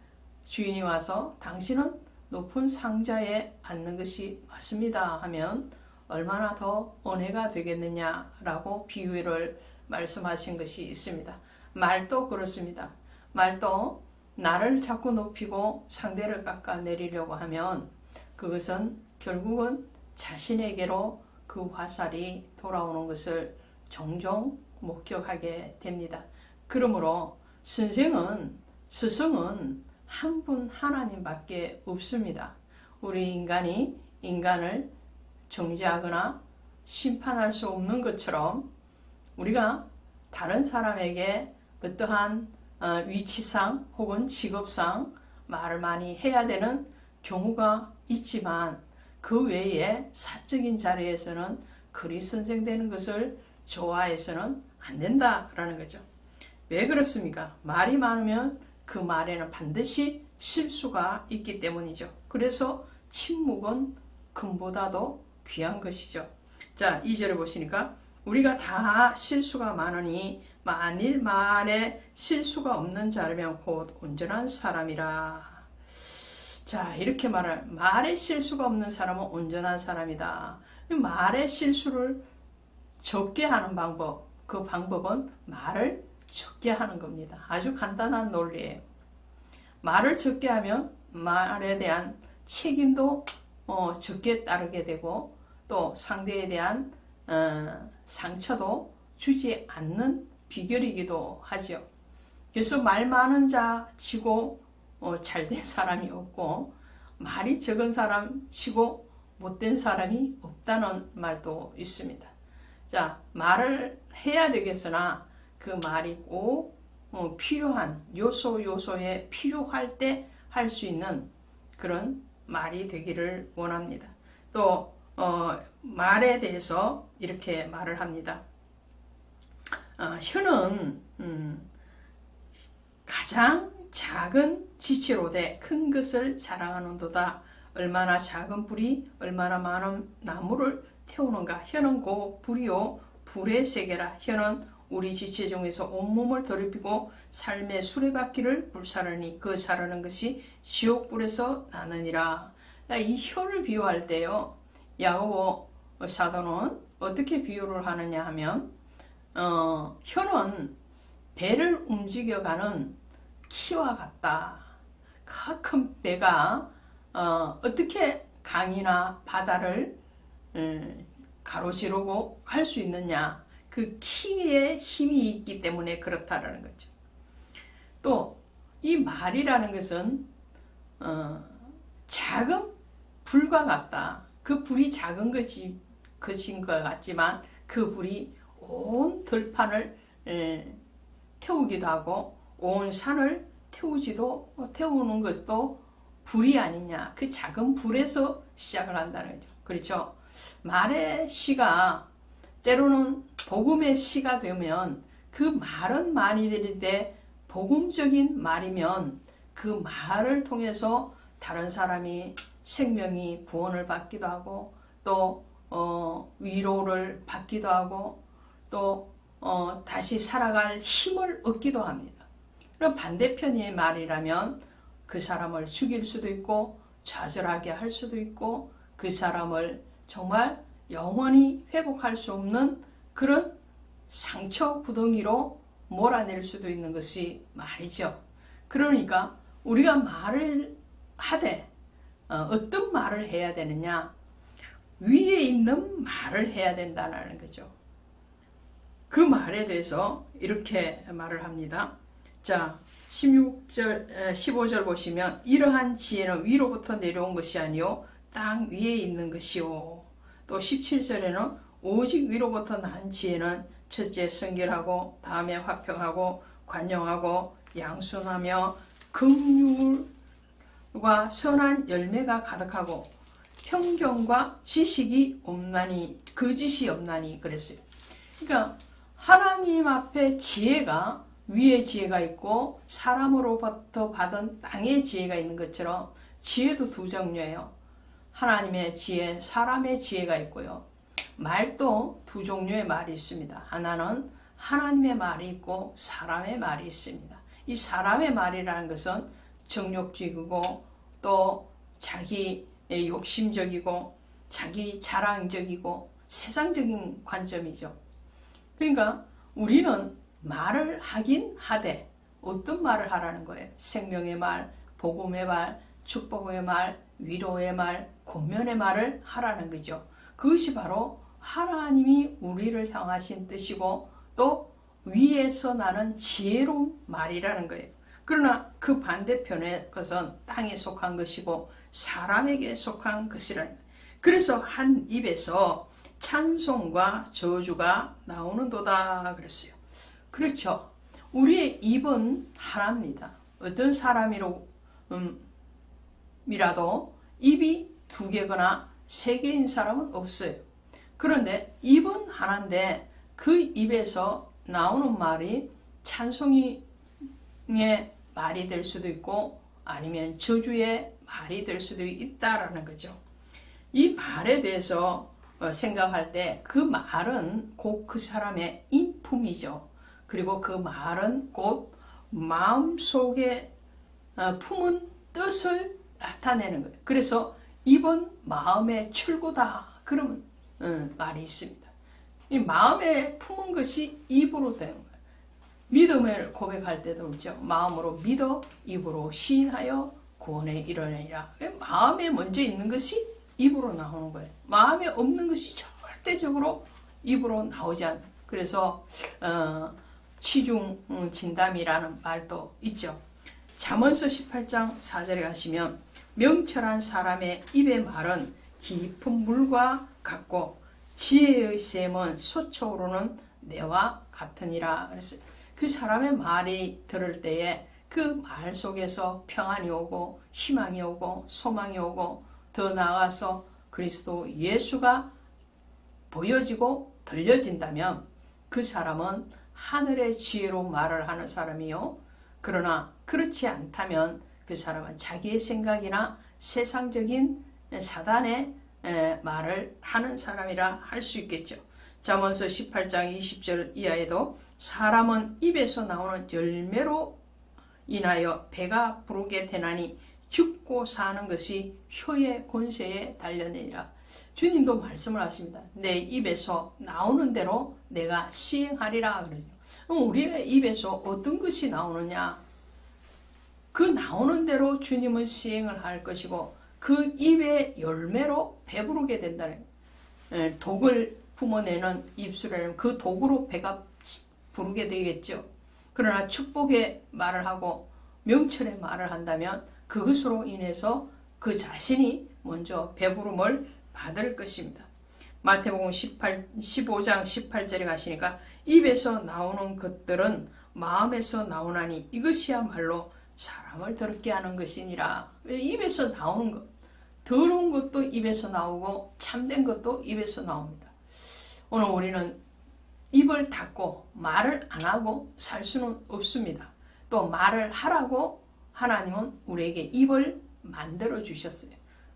주인이 와서 당신은 높은 상자에 앉는 것이 맞습니다 하면 얼마나 더 은혜가 되겠느냐라고 비유를 말씀하신 것이 있습니다. 말도 그렇습니다. 말도 나를 자꾸 높이고 상대를 깎아내리려고 하면 그것은 결국은 자신에게로 그 화살이 돌아오는 것을 종종 목격하게 됩니다. 그러므로 스승은 한 분 하나님밖에 없습니다. 우리 인간이 인간을 정죄하거나 심판할 수 없는 것처럼 우리가 다른 사람에게 어떠한 위치상 혹은 직업상 말을 많이 해야 되는 경우가 있지만 그 외에 사적인 자리에서는 글이 선생되는 것을 좋아해서는 안 된다라는 거죠. 왜 그렇습니까? 말이 많으면 그 말에는 반드시 실수가 있기 때문이죠. 그래서 침묵은 금보다도 귀한 것이죠. 자, 2절을 보시니까 우리가 다 실수가 많으니 만일 말에 실수가 없는 자라면 곧 온전한 사람이라. 자, 이렇게 말에 실수가 없는 사람은 온전한 사람이다. 말에 실수를 적게 하는 방법, 그 방법은 말을 적게 하는 겁니다. 아주 간단한 논리예요. 말을 적게 하면 말에 대한 책임도 적게 따르게 되고 또 상대에 대한 상처도 주지 않는 비결이기도 하죠. 그래서 말 많은 자 치고 잘된 사람이 없고 말이 적은 사람 치고 못된 사람이 없다는 말도 있습니다. 자, 말을 해야 되겠으나 그 말이 꼭 필요한 요소에 필요할 때 할 수 있는 그런 말이 되기를 원합니다. 또 말에 대해서 이렇게 말을 합니다. 혀는 가장 작은 지체로되 큰 것을 자랑하는도다. 얼마나 작은 불이 얼마나 많은 나무를 태우는가. 혀는 고 불이요 불의 세계라. 혀는 우리 지체 중에서 온몸을 더럽히고 삶의 수레바퀴를 불사르니 그 사르는 것이 지옥불에서 나느니라. 이 혀를 비유할 때요, 야고보 사도는 어떻게 비유를 하느냐 하면 혀는 배를 움직여가는 키와 같다. 큰 배가 어떻게 강이나 바다를 가로지르고 갈 수 있느냐. 그 키에 힘이 있기 때문에 그렇다라는 거죠. 또 이 말이라는 것은 작은 불과 같다. 그 불이 작은 것인 것 같지만 그 불이 온 들판을 태우기도 하고 온 산을 태우는 것도 불이 아니냐. 그 작은 불에서 시작을 한다는 거죠. 그렇죠? 말의 시가 때로는 복음의 시가 되면 그 말은 많이 들리되 복음적인 말이면 그 말을 통해서 다른 사람이 생명이 구원을 받기도 하고 또 위로를 받기도 하고 또 다시 살아갈 힘을 얻기도 합니다. 그럼 반대편의 말이라면 그 사람을 죽일 수도 있고 좌절하게 할 수도 있고 그 사람을 정말 영원히 회복할 수 없는 그런 상처 구덩이로 몰아낼 수도 있는 것이 말이죠. 그러니까 우리가 말을 하되 어떤 말을 해야 되느냐? 위에 있는 말을 해야 된다는 거죠. 그 말에 대해서 이렇게 말을 합니다. 자, 15절 보시면 이러한 지혜는 위로부터 내려온 것이 아니요 땅 위에 있는 것이요. 또 17절에는 오직 위로부터 난 지혜는 첫째 성결하고 다음에 화평하고 관용하고 양순하며 긍휼과 선한 열매가 가득하고 평경과 지식이 없나니 거짓이 없나니 그랬어요. 그러니까 하나님 앞에 지혜가 위에 지혜가 있고 사람으로부터 받은 땅의 지혜가 있는 것처럼 지혜도 두 종류예요. 하나님의 지혜, 사람의 지혜가 있고요. 말도 두 종류의 말이 있습니다. 하나는 하나님의 말이 있고 사람의 말이 있습니다. 이 사람의 말이라는 것은 정욕적이고 또 자기 욕심적이고 자기 자랑적이고 세상적인 관점이죠. 그러니까 우리는 말을 하긴 하되 어떤 말을 하라는 거예요? 생명의 말, 복음의 말, 축복의 말, 위로의 말, 권면의 말을 하라는 거죠. 그것이 바로 하나님이 우리를 향하신 뜻이고 또 위에서 나는 지혜로운 말이라는 거예요. 그러나 그 반대편의 것은 땅에 속한 것이고 사람에게 속한 것이라. 그래서 한 입에서 찬송과 저주가 나오는도다 그랬어요. 그렇죠. 우리의 입은 하나입니다. 어떤 사람이라도 입이 두 개거나 세 개인 사람은 없어요. 그런데 입은 하나인데 그 입에서 나오는 말이 찬송의 말이 될 수도 있고 아니면 저주의 말이 될 수도 있다라는 거죠. 이 말에 대해서 생각할 때 그 말은 곧 그 사람의 인품이죠. 그리고 그 말은 곧 마음속에 품은 뜻을 나타내는 거예요. 그래서 입은 마음의 출구다. 그런 말이 있습니다. 이 마음에 품은 것이 입으로 되는 거예요. 믿음을 고백할 때도 그렇죠. 마음으로 믿어 입으로 시인하여 구원에 이르느니라. 마음에 먼저 있는 것이 입으로 나오는 거예요. 마음에 없는 것이 절대적으로 입으로 나오지 않아요. 그래서 치중 진담이라는 말도 있죠. 잠언서 18장 4절에 가시면 명철한 사람의 입의 말은 깊은 물과 같고 지혜의 샘은 솟아오르는 내와 같으니라. 그래서 그 사람의 말이 들을 때에 그 말 속에서 평안이 오고 희망이 오고 소망이 오고 더 나아가서 그리스도 예수가 보여지고 들려진다면 그 사람은 하늘의 지혜로 말을 하는 사람이요. 그러나 그렇지 않다면 그 사람은 자기의 생각이나 세상적인 사단의 말을 하는 사람이라 할 수 있겠죠. 잠언서 18장 20절 이하에도 사람은 입에서 나오는 열매로 인하여 배가 부르게 되나니 죽고 사는 것이 혀의 권세에 달려내니라. 주님도 말씀을 하십니다. 내 입에서 나오는 대로 내가 시행하리라 그러죠. 우리의 입에서 어떤 것이 나오느냐? 그 나오는 대로 주님은 시행을 할 것이고 그 입의 열매로 배부르게 된다는 거예요. 독을 품어내는 입술에는 그 독으로 배가 부르게 되겠죠. 그러나 축복의 말을 하고 명철의 말을 한다면 그것으로 인해서 그 자신이 먼저 배부름을 받을 것입니다. 마태복음 15장 18절에 가시니까 입에서 나오는 것들은 마음에서 나오나니 이것이야말로 사람을 더럽게 하는 것이니라. 입에서 나오는 것, 더러운 것도 입에서 나오고 참된 것도 입에서 나옵니다. 오늘 우리는 입을 닫고 말을 안 하고 살 수는 없습니다. 또 말을 하라고 하나님은 우리에게 입을 만들어 주셨어요.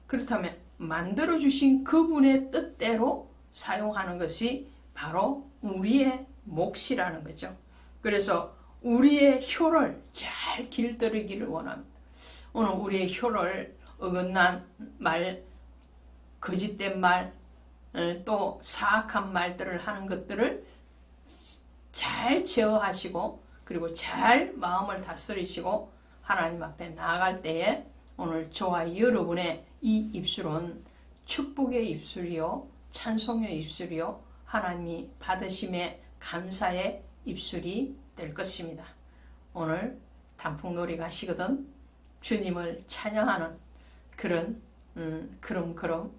그렇다면 만들어 주신 그분의 뜻대로 사용하는 것이 바로 우리의 몫이라는 거죠. 그래서 우리의 혀를 잘 길들이기를 원합니다. 오늘 우리의 혀를 어긋난 말, 거짓된 말, 또 사악한 말들을 하는 것들을 잘 제어하시고 그리고 잘 마음을 다스리시고 하나님 앞에 나아갈 때에 오늘 저와 여러분의 이 입술은 축복의 입술이요 찬송의 입술이요 하나님이 받으심의 감사의 입술이 될 것입니다. 오늘 단풍놀이 가시거든 주님을 찬양하는 그런 그럼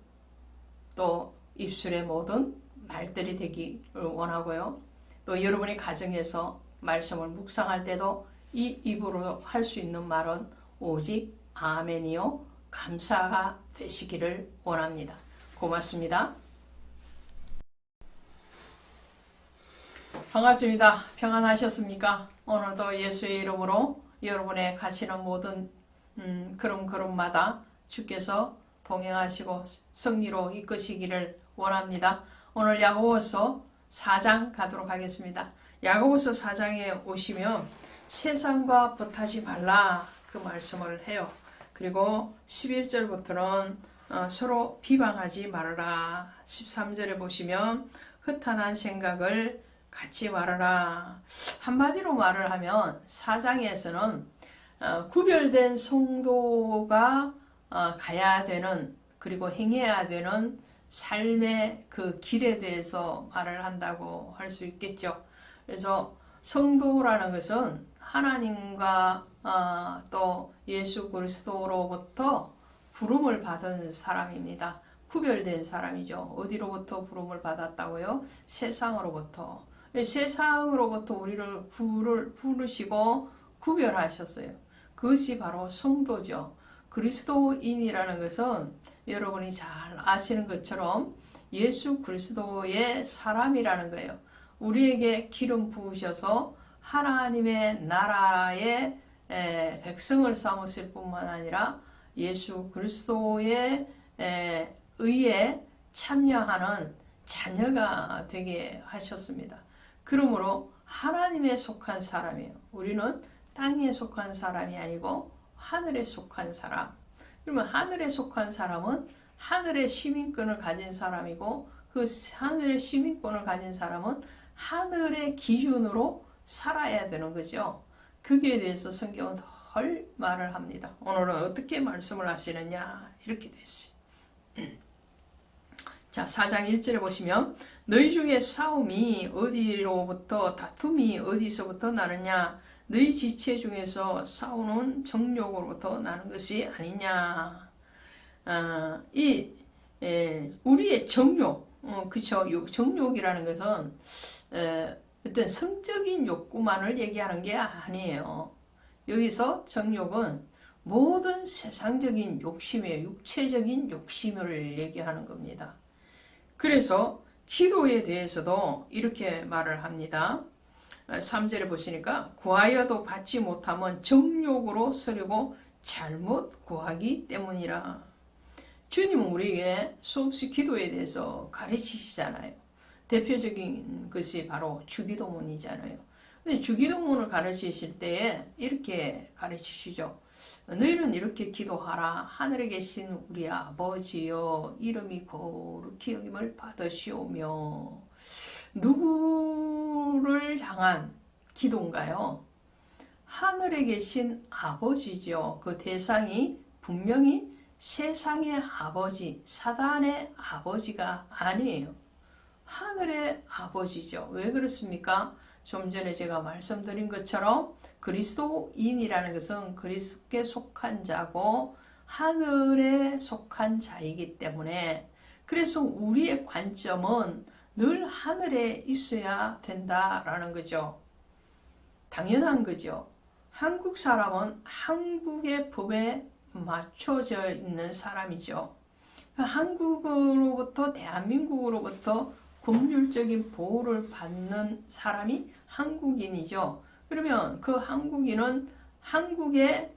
또 입술의 모든 말들이 되기를 원하고요. 또 여러분의 가정에서 말씀을 묵상할 때도 이 입으로 할 수 있는 말은 오직 아멘이요 감사가 되시기를 원합니다. 고맙습니다. 반갑습니다. 평안하셨습니까? 오늘도 예수의 이름으로 여러분의 가시는 모든 걸음마다 주께서 동행하시고 승리로 이끄시기를 원합니다. 오늘 야고보서 4장 가도록 하겠습니다. 야고보서 4장에 오시면 세상과 벗하지 말라 그 말씀을 해요. 그리고 11절부터는 서로 비방하지 말아라. 13절에 보시면 허탄한 생각을 갖지 말아라. 한마디로 말을 하면 4장에서는 구별된 성도가 가야 되는 그리고 행해야 되는 삶의 그 길에 대해서 말을 한다고 할 수 있겠죠. 그래서 성도라는 것은 하나님과 또 예수 그리스도로부터 부름을 받은 사람입니다. 구별된 사람이죠. 어디로부터 부름을 받았다고요? 세상으로부터. 세상으로부터 우리를 부르시고 구별하셨어요. 그것이 바로 성도죠. 그리스도인이라는 것은 여러분이 잘 아시는 것처럼 예수 그리스도의 사람이라는 거예요. 우리에게 기름 부으셔서 하나님의 나라의 백성을 삼으실 뿐만 아니라 예수 그리스도의 의에 참여하는 자녀가 되게 하셨습니다. 그러므로 하나님에 속한 사람이에요. 우리는 땅에 속한 사람이 아니고 하늘에 속한 사람. 그러면 하늘에 속한 사람은 하늘의 시민권을 가진 사람이고 그 하늘의 시민권을 가진 사람은 하늘의 기준으로 살아야 되는 거죠. 거기에 대해서 성경은 덜 말을 합니다. 오늘은 어떻게 말씀을 하시느냐 이렇게 됐어요. 자, 4장 1절에 보시면 너희 중에 싸움이 어디로부터 다툼이 어디서부터 나느냐 너희 지체 중에서 싸우는 정욕으로부터 나는 것이 아니냐. 우리의 정욕, 그쵸? 정욕이라는 것은 어떤 성적인 욕구만을 얘기하는 게 아니에요. 여기서 정욕은 모든 세상적인 욕심에 육체적인 욕심을 얘기하는 겁니다. 그래서 기도에 대해서도 이렇게 말을 합니다. 3절에 보시니까 구하여도 받지 못하면 정욕으로 서려고 잘못 구하기 때문이라. 주님은 우리에게 수없이 기도에 대해서 가르치시잖아요. 대표적인 것이 바로 주기도문이잖아요. 근데 주기도문을 가르치실 때에 이렇게 가르치시죠. 너희는 이렇게 기도하라. 하늘에 계신 우리 아버지여 이름이 거룩히 여김을 받으시오며. 누구를 향한 기도인가요? 하늘에 계신 아버지죠. 그 대상이 분명히 세상의 아버지, 사단의 아버지가 아니에요. 하늘의 아버지죠. 왜 그렇습니까? 좀 전에 제가 말씀드린 것처럼 그리스도인이라는 것은 그리스도께 속한 자고 하늘에 속한 자이기 때문에 그래서 우리의 관점은 늘 하늘에 있어야 된다라는 거죠. 당연한 거죠. 한국 사람은 한국의 법에 맞춰져 있는 사람이죠. 한국으로부터 대한민국으로부터 법률적인 보호를 받는 사람이 한국인이죠. 그러면 그 한국인은 한국의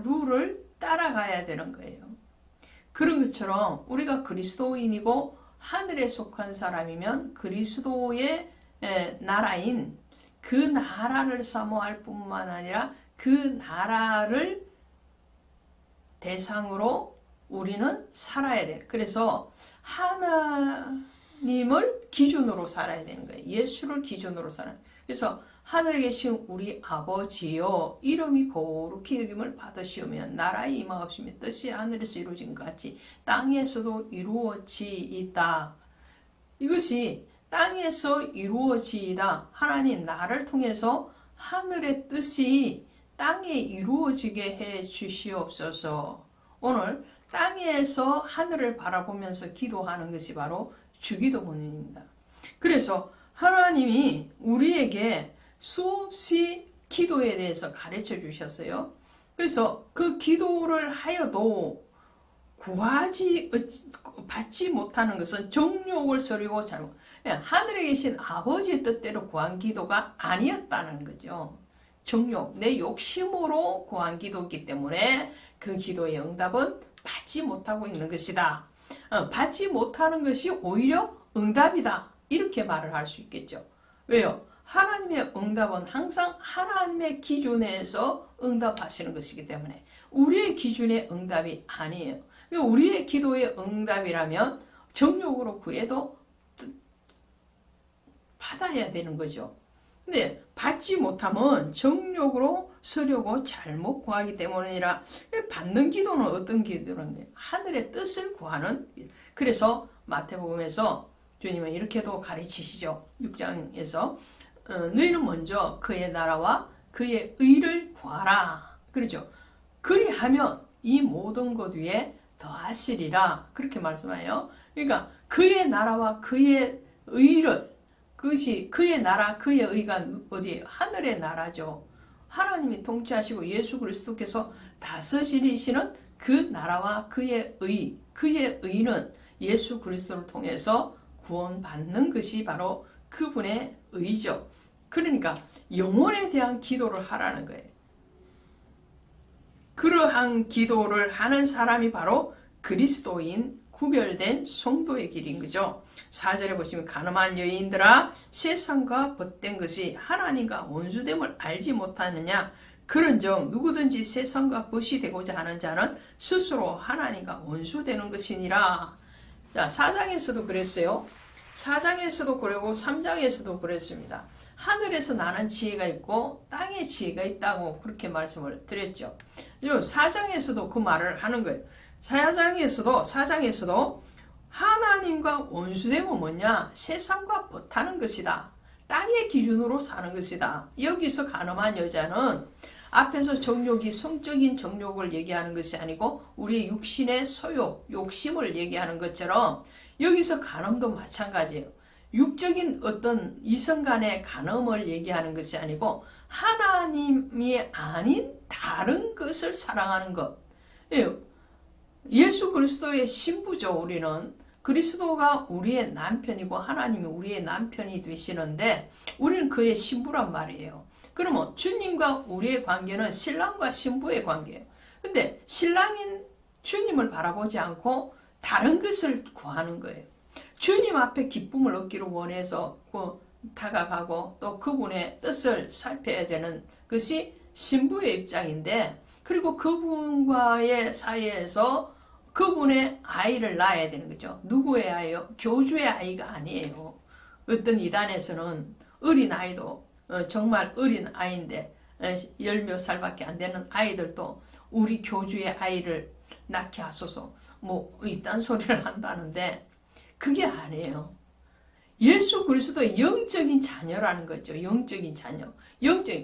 룰을 따라가야 되는 거예요. 그런 것처럼 우리가 그리스도인이고 하늘에 속한 사람이면 그리스도의 나라인 그 나라를 사모할 뿐만 아니라 그 나라를 대상으로 우리는 살아야 돼. 그래서 하나님을 기준으로 살아야 되는 거예요. 예수를 기준으로 살아야 돼. 그래서 하늘에 계신 우리 아버지여 이름이 거룩히 여김을 받으시오며 나라의 임하옵시며 뜻이 하늘에서 이루어진 것 같이 땅에서도 이루어지이다. 이것이 땅에서 이루어지이다. 하나님 나를 통해서 하늘의 뜻이 땅에 이루어지게 해 주시옵소서. 오늘 땅에서 하늘을 바라보면서 기도하는 것이 바로 주기도문입니다. 그래서 하나님이 우리에게 수없이 기도에 대해서 가르쳐 주셨어요. 그래서 그 기도를 하여도 받지 못하는 것은 정욕을 서리고 잘못. 하늘에 계신 아버지의 뜻대로 구한 기도가 아니었다는 거죠. 정욕, 내 욕심으로 구한 기도이기 때문에 그 기도의 응답은 받지 못하고 있는 것이다. 받지 못하는 것이 오히려 응답이다. 이렇게 말을 할 수 있겠죠. 왜요? 하나님의 응답은 항상 하나님의 기준에서 응답하시는 것이기 때문에 우리의 기준의 응답이 아니에요. 우리의 기도의 응답이라면 정욕으로 구해도 받아야 되는 거죠. 근데 받지 못하면 정욕으로 서려고 잘못 구하기 때문이라 받는 기도는 어떤 기도는 하늘의 뜻을 구하는. 그래서 마태복음에서 주님은 이렇게도 가르치시죠. 6장에서 너희는 먼저 그의 나라와 그의 의를 구하라. 그러죠. 그리하면 이 모든 것 위에 더하시리라. 그렇게 말씀해요. 그러니까 그의 나라와 그의 의를, 그것이 그의 나라, 그의 의가 어디에요? 하늘의 나라죠. 하나님이 통치하시고 예수 그리스도께서 다스리시는 그 나라와 그의 의, 그의 의는 예수 그리스도를 통해서 구원받는 것이 바로 그분의 의죠. 그러니까 영혼에 대한 기도를 하라는 거예요. 그러한 기도를 하는 사람이 바로 그리스도인 구별된 성도의 길인 거죠. 4절에 보시면 가늠한 여인들아 세상과 벗된 것이 하나님과 원수됨을 알지 못하느냐. 그런즉 누구든지 세상과 벗이 되고자 하는 자는 스스로 하나님과 원수되는 것이니라. 자, 4장에서도 그랬어요. 4장에서도 그러고 3장에서도 그랬습니다. 하늘에서 나는 지혜가 있고 땅에 지혜가 있다고 그렇게 말씀을 드렸죠. 4장에서도 그 말을 하는 거예요. 4장에서도 하나님과 원수됨은 뭐냐? 세상과 벗하는 것이다. 땅의 기준으로 사는 것이다. 여기서 가늠한 여자는 앞에서 정욕이 성적인 정욕을 얘기하는 것이 아니고 우리의 육신의 소욕, 욕심을 얘기하는 것처럼 여기서 간음도 마찬가지예요. 육적인 어떤 이성 간의 간음을 얘기하는 것이 아니고 하나님이 아닌 다른 것을 사랑하는 것. 예수 그리스도의 신부죠. 우리는 그리스도가 우리의 남편이고 하나님이 우리의 남편이 되시는데 우리는 그의 신부란 말이에요. 그러면 주님과 우리의 관계는 신랑과 신부의 관계예요. 근데 신랑인 주님을 바라보지 않고 다른 것을 구하는 거예요. 주님 앞에 기쁨을 얻기를 원해서 다가가고 또 그분의 뜻을 살펴야 되는 것이 신부의 입장인데, 그리고 그분과의 사이에서 그분의 아이를 낳아야 되는 거죠. 누구의 아이요? 교주의 아이가 아니에요. 어떤 이단에서는 어린 아이도 정말 어린 아이인데 10몇 살밖에 안 되는 아이들도 우리 교주의 아이를 낳게 하소서 뭐 이딴 소리를 한다는데 그게 아니에요. 예수 그리스도의 영적인 자녀라는 거죠. 영적인 자녀.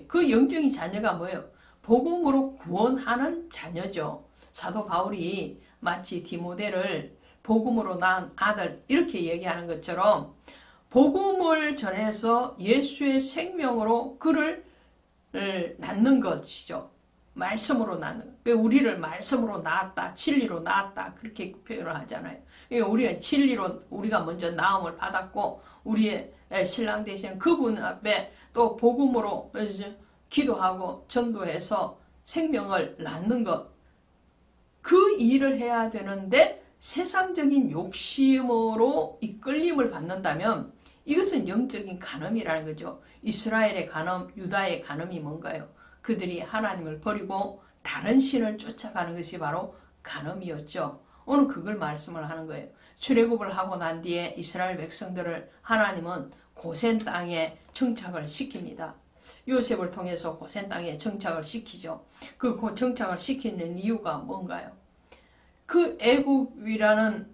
그 영적인 자녀가 뭐예요? 복음으로 구원하는 자녀죠. 사도 바울이 마치 디모데를 복음으로 낳은 아들 이렇게 얘기하는 것처럼 복음을 전해서 예수의 생명으로 그를 낳는 것이죠. 말씀으로 낳는 것. 우리를 말씀으로 낳았다, 진리로 낳았다 그렇게 표현을 하잖아요. 우리가 진리로 우리가 먼저 낳음을 받았고 우리의 신랑 되시는 그분 앞에 또 복음으로 기도하고 전도해서 생명을 낳는 것. 그 일을 해야 되는데 세상적인 욕심으로 이끌림을 받는다면 이것은 영적인 간음이라는 거죠. 이스라엘의 간음, 유다의 간음이 뭔가요? 그들이 하나님을 버리고 다른 신을 쫓아가는 것이 바로 간음이었죠. 오늘 그걸 말씀을 하는 거예요. 출애굽을 하고 난 뒤에 이스라엘 백성들을 하나님은 고센 땅에 정착을 시킵니다. 요셉을 통해서 고센 땅에 정착을 시키죠. 그 정착을 시키는 이유가 뭔가요? 그 애굽이라는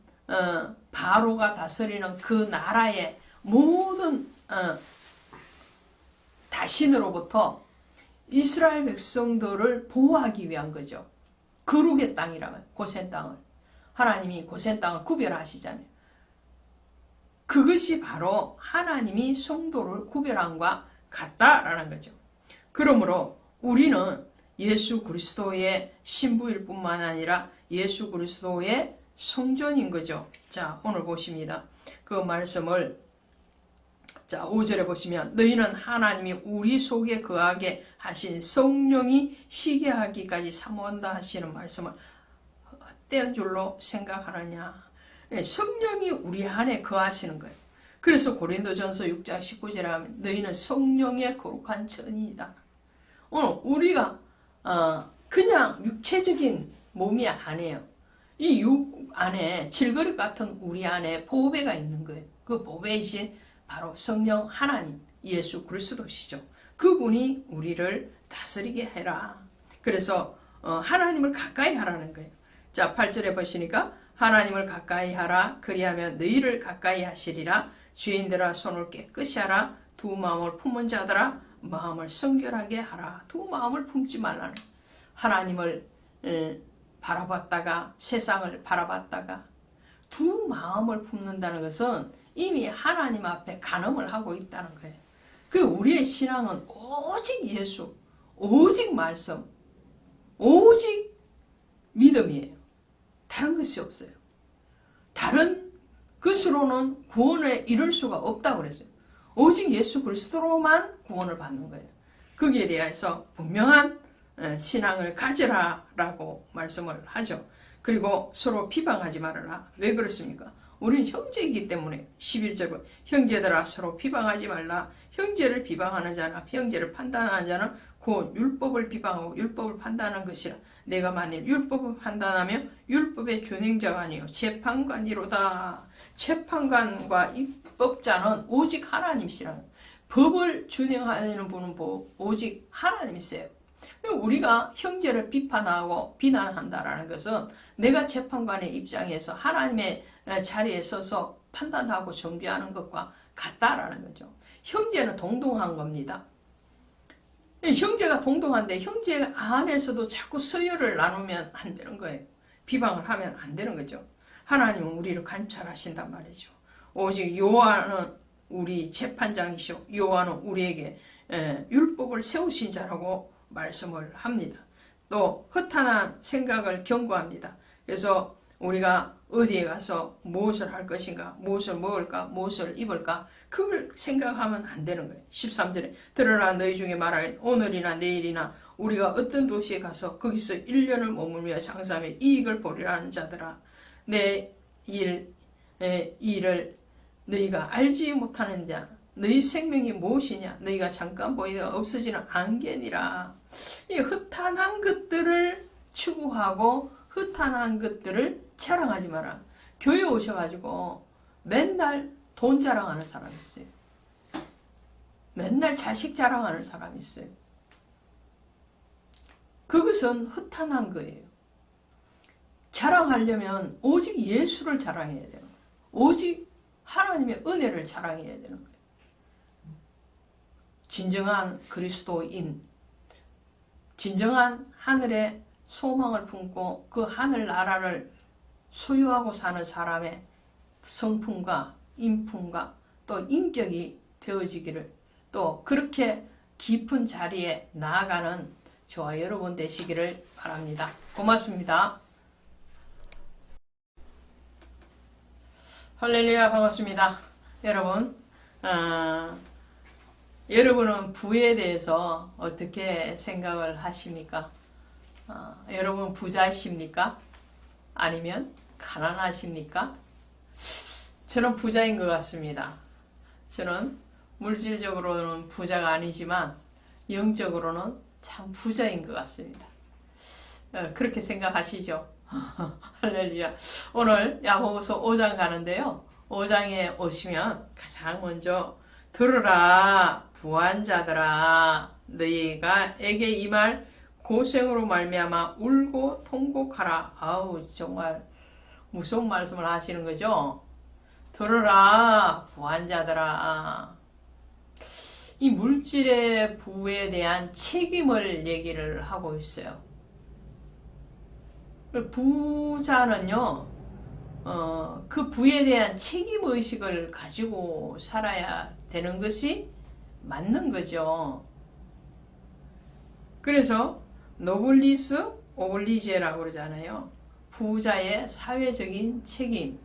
바로가 다스리는 그 나라의 모든 다신으로부터 이스라엘 백성들을 보호하기 위한 거죠. 거룩의 땅이라면 고센 땅을 하나님이 고센 땅을 구별하시잖아요. 그것이 바로 하나님이 성도를 구별함과 같다라는 거죠. 그러므로 우리는 예수 그리스도의 신부일 뿐만 아니라 예수 그리스도의 성전인 거죠. 자, 오늘 보십니다. 그 말씀을 자, 5절에 보시면 너희는 하나님이 우리 속에 거하게 하신 성령이 시게 하기까지 사모한다 하시는 말씀을 헛된 줄로 생각하느냐. 성령이 우리 안에 거하시는 거예요. 그래서 고린도전서 6장 19절에 하면 너희는 성령의 거룩한 전이다. 오늘 우리가 그냥 육체적인 몸이 아니에요. 이 육 안에 질그릇 같은 우리 안에 보배가 있는 거예요. 그 보배이신 바로 성령 하나님 예수 그리스도시죠. 그분이 우리를 다스리게 해라. 그래서 하나님을 가까이 하라는 거예요. 자, 8절에 보시니까 하나님을 가까이 하라. 그리하면 너희를 가까이 하시리라. 죄인들아 손을 깨끗이 하라. 두 마음을 품은 자들아 마음을 성결하게 하라. 두 마음을 품지 말라는, 하나님을 바라봤다가 세상을 바라봤다가 두 마음을 품는다는 것은 이미 하나님 앞에 간음을 하고 있다는 거예요. 그 우리의 신앙은 오직 예수, 오직 말씀, 오직 믿음이에요. 다른 것이 없어요. 다른 것으로는 구원에 이룰 수가 없다고 그랬어요. 오직 예수 그리스도로만 구원을 받는 거예요. 거기에 대해서 분명한 신앙을 가지라라고 말씀을 하죠. 그리고 서로 비방하지 말아라. 왜 그렇습니까? 우리는 형제이기 때문에 11절은 형제들아 서로 비방하지 말라. 형제를 비방하는 자나 형제를 판단하는 자는 곧 율법을 비방하고 율법을 판단하는 것이라. 내가 만일 율법을 판단하며 율법의 준행자가 아니요 재판관이로다. 재판관과 입법자는 오직 하나님이시라. 법을 준행하는 분은 오직 하나님이세요. 우리가 형제를 비판하고 비난한다라는 것은 내가 재판관의 입장에서 하나님의 자리에 서서 판단하고 정죄하는 것과 같다라는 거죠. 형제는 동등한 겁니다. 형제가 동등한데 형제 안에서도 자꾸 서열을 나누면 안 되는 거예요. 비방을 하면 안 되는 거죠. 하나님은 우리를 관찰하신단 말이죠. 오직 여호와는 우리 재판장이시오. 여호와는 우리에게 율법을 세우신 자라고 말씀을 합니다. 또 허탄한 생각을 경고합니다. 그래서 우리가 어디에 가서 무엇을 할 것인가, 무엇을 먹을까, 무엇을 입을까, 그걸 생각하면 안 되는 거예요. 13절에 들으라 너희 중에 말하길 오늘이나 내일이나 우리가 어떤 도시에 가서 거기서 1년을 머물며 장사하며 이익을 보리라는 자들아, 내 일을 너희가 알지 못하는 자, 너희 생명이 무엇이냐, 너희가 잠깐 보이다가 없어지는 안개니라. 이 허탄한 것들을 추구하고 허탄한 것들을 자랑하지 마라. 교회 오셔가지고 맨날 돈 자랑하는 사람이 있어요. 맨날 자식 자랑하는 사람이 있어요. 그것은 허탄한 거예요. 자랑하려면 오직 예수를 자랑해야 되는 거예요. 오직 하나님의 은혜를 자랑해야 되는 거예요. 진정한 그리스도인, 진정한 하늘의 소망을 품고 그 하늘 나라를 소유하고 사는 사람의 성품과 인품과 또 인격이 되어지기를, 또 그렇게 깊은 자리에 나아가는 저와 여러분 되시기를 바랍니다. 고맙습니다. 할렐루야, 반갑습니다. 여러분, 여러분은 부에 대해서 어떻게 생각을 하십니까? 여러분 부자이십니까? 아니면 가난하십니까? 저는 부자인 것 같습니다. 저는 물질적으로는 부자가 아니지만 영적으로는 참 부자인 것 같습니다. 그렇게 생각하시죠? 할렐루야. 오늘 야고보서 5장 가는데요. 5장에 오시면 가장 먼저 들으라 부한 자들아 너희가 에게 이 말 고생으로 말미암아 울고 통곡하라. 아우 정말 무서운 말씀을 하시는 거죠. 들으라 부한 자들아. 이 물질의 부에 대한 책임을 얘기를 하고 있어요. 부자는요, 그 부에 대한 책임의식을 가지고 살아야 되는 것이 맞는 거죠. 그래서 노블리스 오블리제라고 그러잖아요. 부자의 사회적인 책임.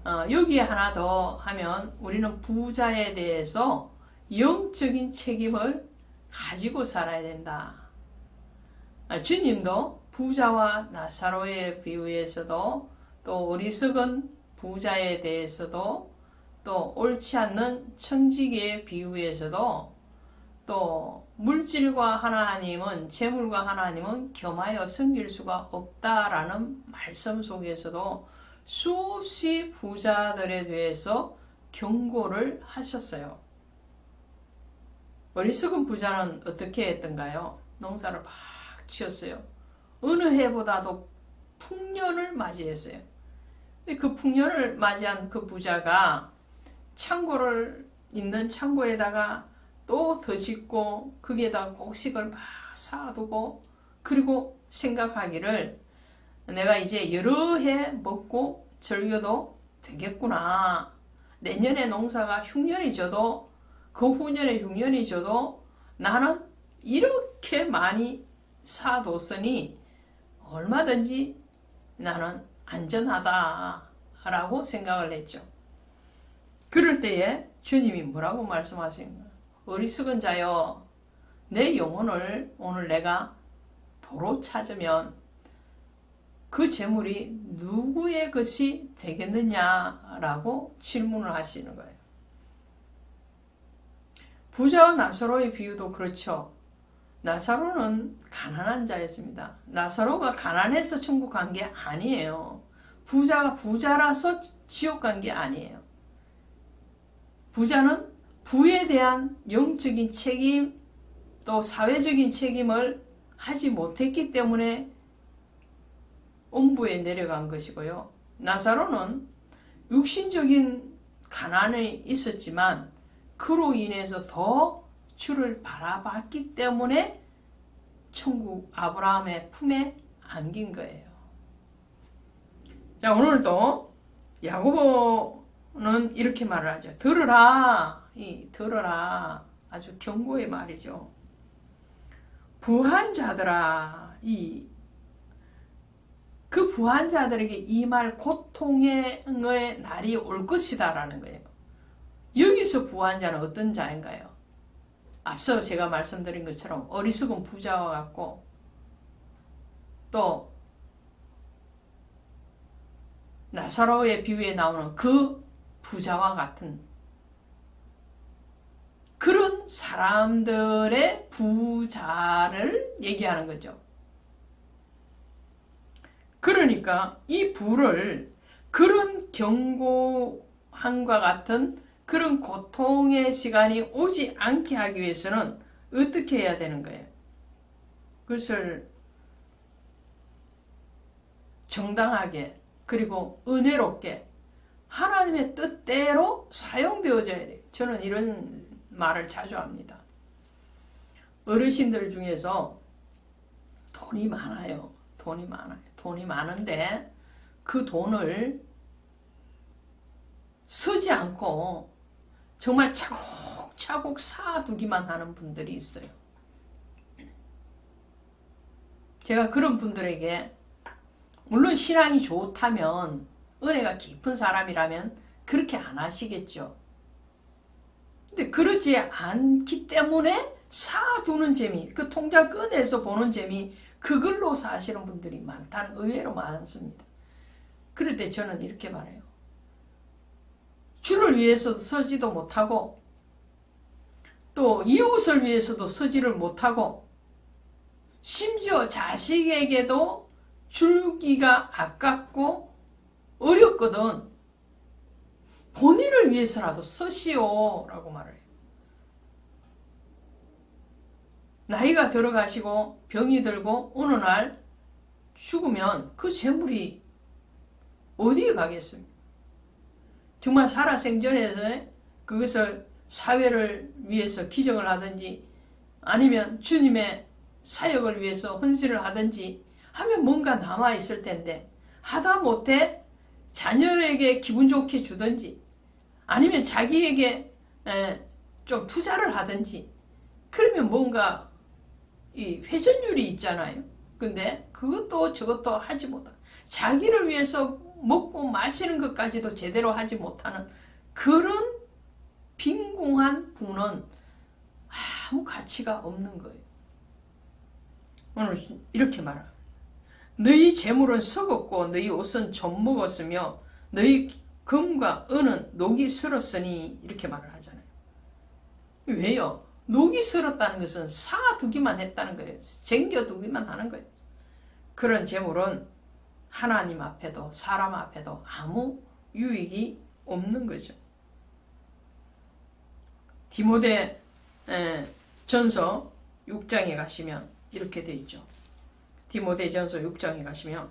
여기에 하나 더 하면 우리는 부자에 대해서 영적인 책임을 가지고 살아야 된다. 주님도 부자와 나사로의 비유에서도 또 어리석은 부자에 대해서도 또 옳지 않는 청지기의 비유에서도 또 물질과 하나님은 재물과 하나님은 겸하여 섬길 수가 없다라는 말씀 속에서도 수없이 부자들에 대해서 경고를 하셨어요. 어리석은 부자는 어떻게 했던가요? 농사를 막 지었어요. 어느 해보다도 풍년을 맞이했어요. 그 풍년을 맞이한 그 부자가 창고를 있는 창고에다가 또 더 짓고 거기에다 곡식을 막 쌓아두고 그리고 생각하기를 내가 이제 여러 해 먹고 즐겨도 되겠구나. 내년에 농사가 흉년이 져도 그 후년에 흉년이 져도 나는 이렇게 많이 쌓아뒀으니 얼마든지 나는 안전하다라고 생각을 했죠. 그럴 때에 주님이 뭐라고 말씀하시는가? 어리석은 자여, 내 영혼을 오늘 내가 도로 찾으면 그 재물이 누구의 것이 되겠느냐라고 질문을 하시는 거예요. 부자와 나사로의 비유도 그렇죠. 나사로는 가난한 자였습니다. 나사로가 가난해서 천국 간 게 아니에요. 부자가 부자라서 지옥 간 게 아니에요. 부자는 부에 대한 영적인 책임 또 사회적인 책임을 하지 못했기 때문에 음부에 내려간 것이고요. 나사로는 육신적인 가난이 있었지만 그로 인해서 더 주를 바라봤기 때문에 천국 아브라함의 품에 안긴 거예요. 자, 오늘도 야고보는 이렇게 말을 하죠. 들으라. 들으라. 아주 경고의 말이죠. 부한 자들아, 그 부한 자들에게 이 말 고통의 날이 올 것이다 라는 거예요. 여기서 부한 자는 어떤 자인가요? 앞서 제가 말씀드린 것처럼 어리석은 부자와 같고 또 나사로의 비유에 나오는 그 부자와 같은 그런 사람들의 부자를 얘기하는 거죠. 그러니까 이 부를 그런 경고함과 같은 그런 고통의 시간이 오지 않게 하기 위해서는 어떻게 해야 되는 거예요? 그것을 정당하게 그리고 은혜롭게 하나님의 뜻대로 사용되어져야 돼요. 저는 이런 말을 자주 합니다. 어르신들 중에서 돈이 많아요. 돈이 많은데 그 돈을 쓰지 않고 정말 차곡차곡 쌓아두기만 하는 분들이 있어요. 제가 그런 분들에게 물론 신앙이 좋다면 은혜가 깊은 사람이라면 그렇게 안 하시겠죠. 근데 그렇지 않기 때문에 쌓아두는 재미, 그 통장 꺼내서 보는 재미, 그걸로 사시는 분들이 많다는, 의외로 많습니다. 그럴 때 저는 이렇게 말해요. 주를 위해서도 서지도 못하고 또 이웃을 위해서도 서지를 못하고 심지어 자식에게도 주기가 아깝고 어렵거든. 본인을 위해서라도 쓰시오 라고 말을 해요. 나이가 들어가시고 병이 들고 어느 날 죽으면 그 재물이 어디에 가겠습니까? 정말 살아생전에서 그것을 사회를 위해서 기적을 하든지 아니면 주님의 사역을 위해서 헌신을 하든지 하면 뭔가 남아있을 텐데 하다 못해 자녀에게 기분 좋게 주든지 아니면 자기에게 좀 투자를 하든지 그러면 뭔가 이 회전율이 있잖아요. 근데 그것도 저것도 하지 못하고 자기를 위해서 먹고 마시는 것까지도 제대로 하지 못하는 그런 빈궁한 부는 아무 가치가 없는 거예요. 오늘 이렇게 말합니다. 너희 재물은 썩었고 너희 옷은 좀 먹었으며 너희 금과 은은 녹이 슬었으니 이렇게 말을 하잖아요. 왜요? 녹이 슬었다는 것은 쌓아두기만 했다는 거예요. 쟁겨두기만 하는 거예요. 그런 재물은 하나님 앞에도 사람 앞에도 아무 유익이 없는 거죠. 디모데 전서 6장에 가시면 이렇게 되어 있죠. 디모데 전서 6장에 가시면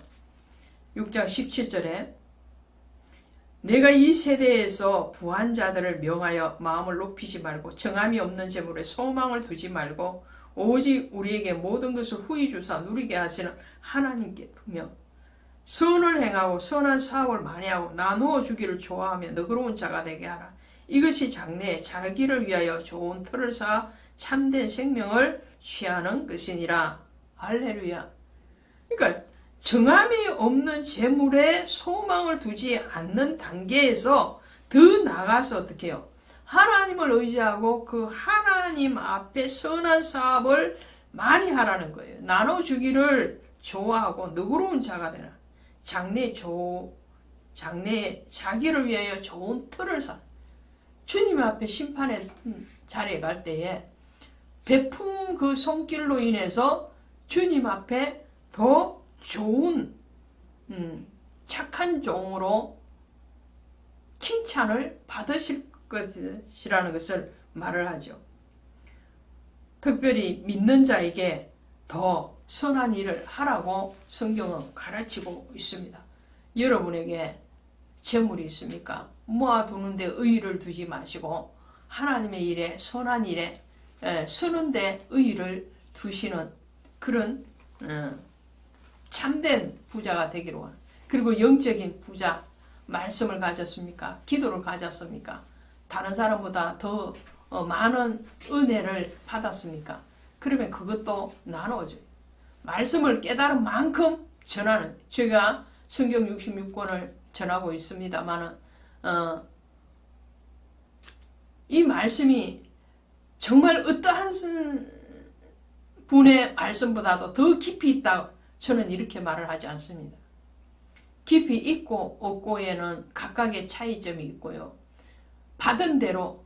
6장 17절에 내가 이 세대에서 부한 자들을 명하여 마음을 높이지 말고 정함이 없는 재물에 소망을 두지 말고 오직 우리에게 모든 것을 후히 주사 누리게 하시는 하나님께 두며 선을 행하고 선한 사업을 많이 하고 나누어 주기를 좋아하며 너그러운 자가 되게 하라. 이것이 장래에 자기를 위하여 좋은 터를 쌓아 참된 생명을 취하는 것이니라. 할렐루야. 그러니까 정함이 없는 재물에 소망을 두지 않는 단계에서 더 나가서 어떻게 해요? 하나님을 의지하고 그 하나님 앞에 선한 사업을 많이 하라는 거예요. 나눠주기를 좋아하고 너그러운 자가 되라. 장래에 자기를 위하여 좋은 틀을 쌓아. 주님 앞에 심판의 자리에 갈 때에 베푼 그 손길로 인해서 주님 앞에 더 좋은 착한 종으로 칭찬을 받으실 것이라는 것을 말을 하죠. 특별히 믿는 자에게 더 선한 일을 하라고 성경은 가르치고 있습니다. 여러분에게 재물이 있습니까? 모아두는데 의의를 두지 마시고 하나님의 일에 선한 일에 쓰는데 의의를 두시는 그런 참된 부자가 되기로 하는. 그리고 영적인 부자, 말씀을 가졌습니까? 기도를 가졌습니까? 다른 사람보다 더 많은 은혜를 받았습니까? 그러면 그것도 나눠줘요. 말씀을 깨달은 만큼 전하는. 제가 성경 66권을 전하고 있습니다만은 이 말씀이 정말 어떠한 분의 말씀보다도 더 깊이 있다. 저는 이렇게 말을 하지 않습니다. 깊이 있고 없고에는 각각의 차이점이 있고요. 받은 대로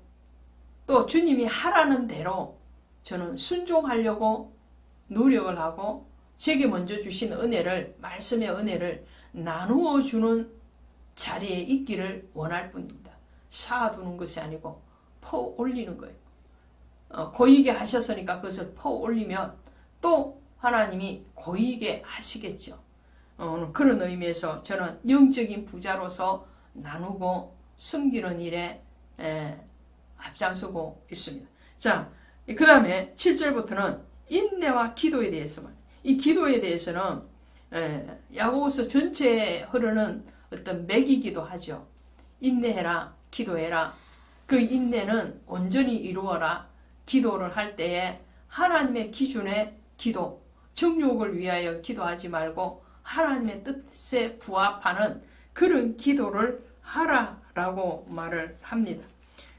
또 주님이 하라는 대로 저는 순종하려고 노력을 하고 제게 먼저 주신 은혜를, 말씀의 은혜를 나누어 주는 자리에 있기를 원할 뿐입니다. 쌓아두는 것이 아니고 퍼 올리는 거예요. 고이게 하셨으니까 그것을 퍼 올리면 또 하나님이 고이게 하시겠죠. 그런 의미에서 저는 영적인 부자로서 나누고 섬기는 일에 앞장서고 있습니다. 자, 그 다음에 7절부터는 인내와 기도에 대해서만. 이 기도에 대해서는 야고보서 전체에 흐르는 어떤 맥이기도 하죠. 인내해라, 기도해라. 그 인내는 온전히 이루어라. 기도를 할 때에 하나님의 기준의 기도, 정욕을 위하여 기도하지 말고 하나님의 뜻에 부합하는 그런 기도를 하라라고 말을 합니다.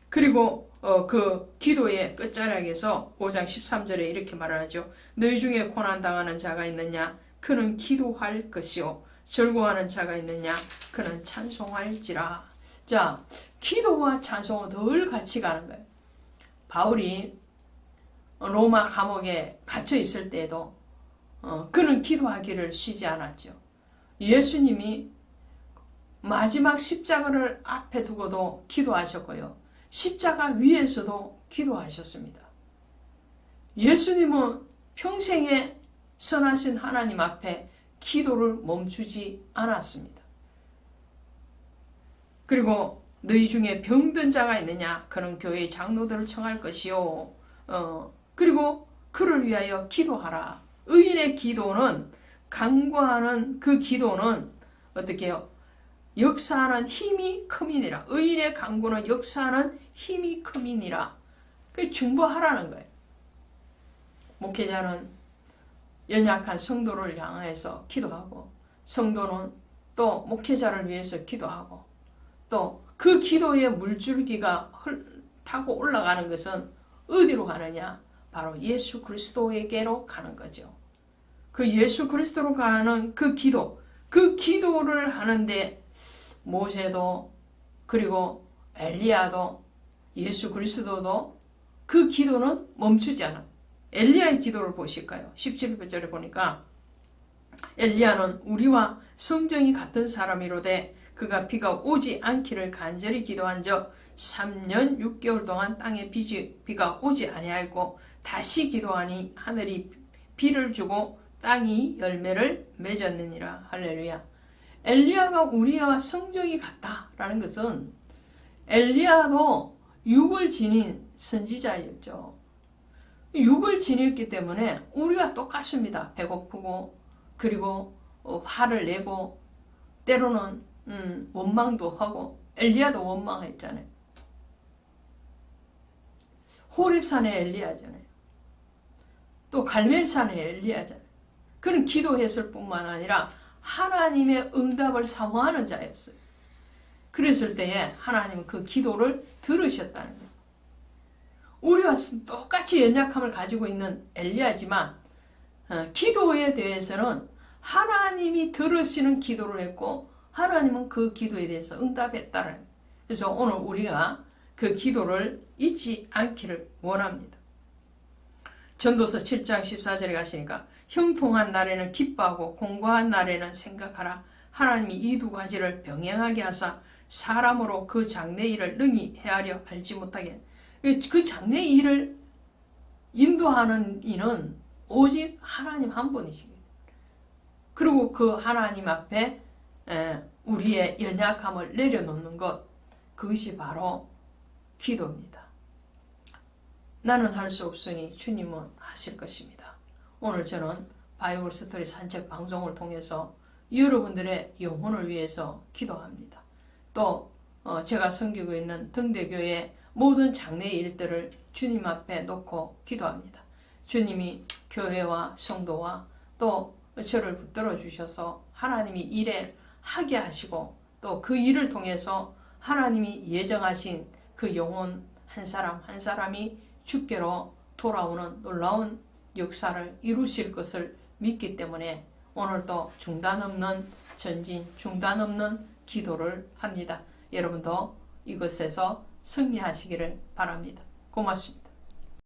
그리고 그 기도의 끝자락에서 5장 13절에 이렇게 말을 하죠. 너희 중에 고난당하는 자가 있느냐? 그는 기도할 것이요. 즐거워하는 자가 있느냐? 그는 찬송할지라. 자, 기도와 찬송은 늘 같이 가는 거예요. 바울이 로마 감옥에 갇혀 있을 때에도 그는 기도하기를 쉬지 않았죠. 예수님이 마지막 십자가를 앞에 두고도 기도하셨고요. 십자가 위에서도 기도하셨습니다. 예수님은 평생에 선하신 하나님 앞에 기도를 멈추지 않았습니다. 그리고 너희 중에 병든 자가 있느냐? 그는 교회의 장로들을 청할 것이요. 그리고 그를 위하여 기도하라. 의인의 기도는, 간구하는 그 기도는 어떻게 해요? 역사하는 힘이 큼이니라. 의인의 간구는 역사하는 힘이 큼이니라. 그게 중보하라는 거예요. 목회자는 연약한 성도를 향해서 기도하고, 성도는 또 목회자를 위해서 기도하고, 또 그 기도의 물줄기가 타고 올라가는 것은 어디로 가느냐? 바로 예수 그리스도에게로 가는 거죠. 그 예수 그리스도로 가는 그 기도를 하는데 모세도 그리고 엘리야도 예수 그리스도도 그 기도는 멈추지 않아. 엘리야의 기도를 보실까요? 17절에 보니까 엘리야는 우리와 성정이 같은 사람이로되 그가 비가 오지 않기를 간절히 기도한 적 3년 6개월 동안 땅에 비가 오지 아니하였고 다시 기도하니 하늘이 비를 주고 땅이 열매를 맺었느니라. 할렐루야. 엘리야가 우리와 성격이 같다라는 것은 엘리야도 육을 지닌 선지자였죠. 육을 지녔기 때문에 우리와 똑같습니다. 배고프고 그리고 화를 내고 때로는 원망도 하고 엘리야도 원망했잖아요. 호렙산의 엘리야잖아요. 또 갈멜산의 엘리야잖아요. 그는 기도했을 뿐만 아니라 하나님의 응답을 사모하는 자였어요. 그랬을 때에 하나님은 그 기도를 들으셨다는 거예요. 우리와 똑같이 연약함을 가지고 있는 엘리야지만 기도에 대해서는 하나님이 들으시는 기도를 했고 하나님은 그 기도에 대해서 응답했다는 거예요. 그래서 오늘 우리가 그 기도를 잊지 않기를 원합니다. 전도서 7장 14절에 가시니까 형통한 날에는 기뻐하고 공고한 날에는 생각하라. 하나님이 이 두 가지를 병행하게 하사 사람으로 그 장래 일을 능히 헤아려 알지 못하게. 그 장래 일을 인도하는 이는 오직 하나님 한 분이시거든요. 그리고 그 하나님 앞에 우리의 연약함을 내려놓는 것, 그것이 바로 기도입니다. 나는 할 수 없으니 주님은 하실 것입니다. 오늘 저는 바이블 스토리 산책 방송을 통해서 여러분들의 영혼을 위해서 기도합니다. 또 제가 섬기고 있는 등대교회 모든 장래 일들을 주님 앞에 놓고 기도합니다. 주님이 교회와 성도와 또 저를 붙들어 주셔서 하나님이 일에 하게 하시고 또 그 일을 통해서 하나님이 예정하신 그 영혼 한 사람 한 사람이 주께로 돌아오는 놀라운 역사를 이루실 것을 믿기 때문에 오늘도 중단 없는 전진, 중단 없는 기도를 합니다. 여러분도 이것에서 승리하시기를 바랍니다. 고맙습니다.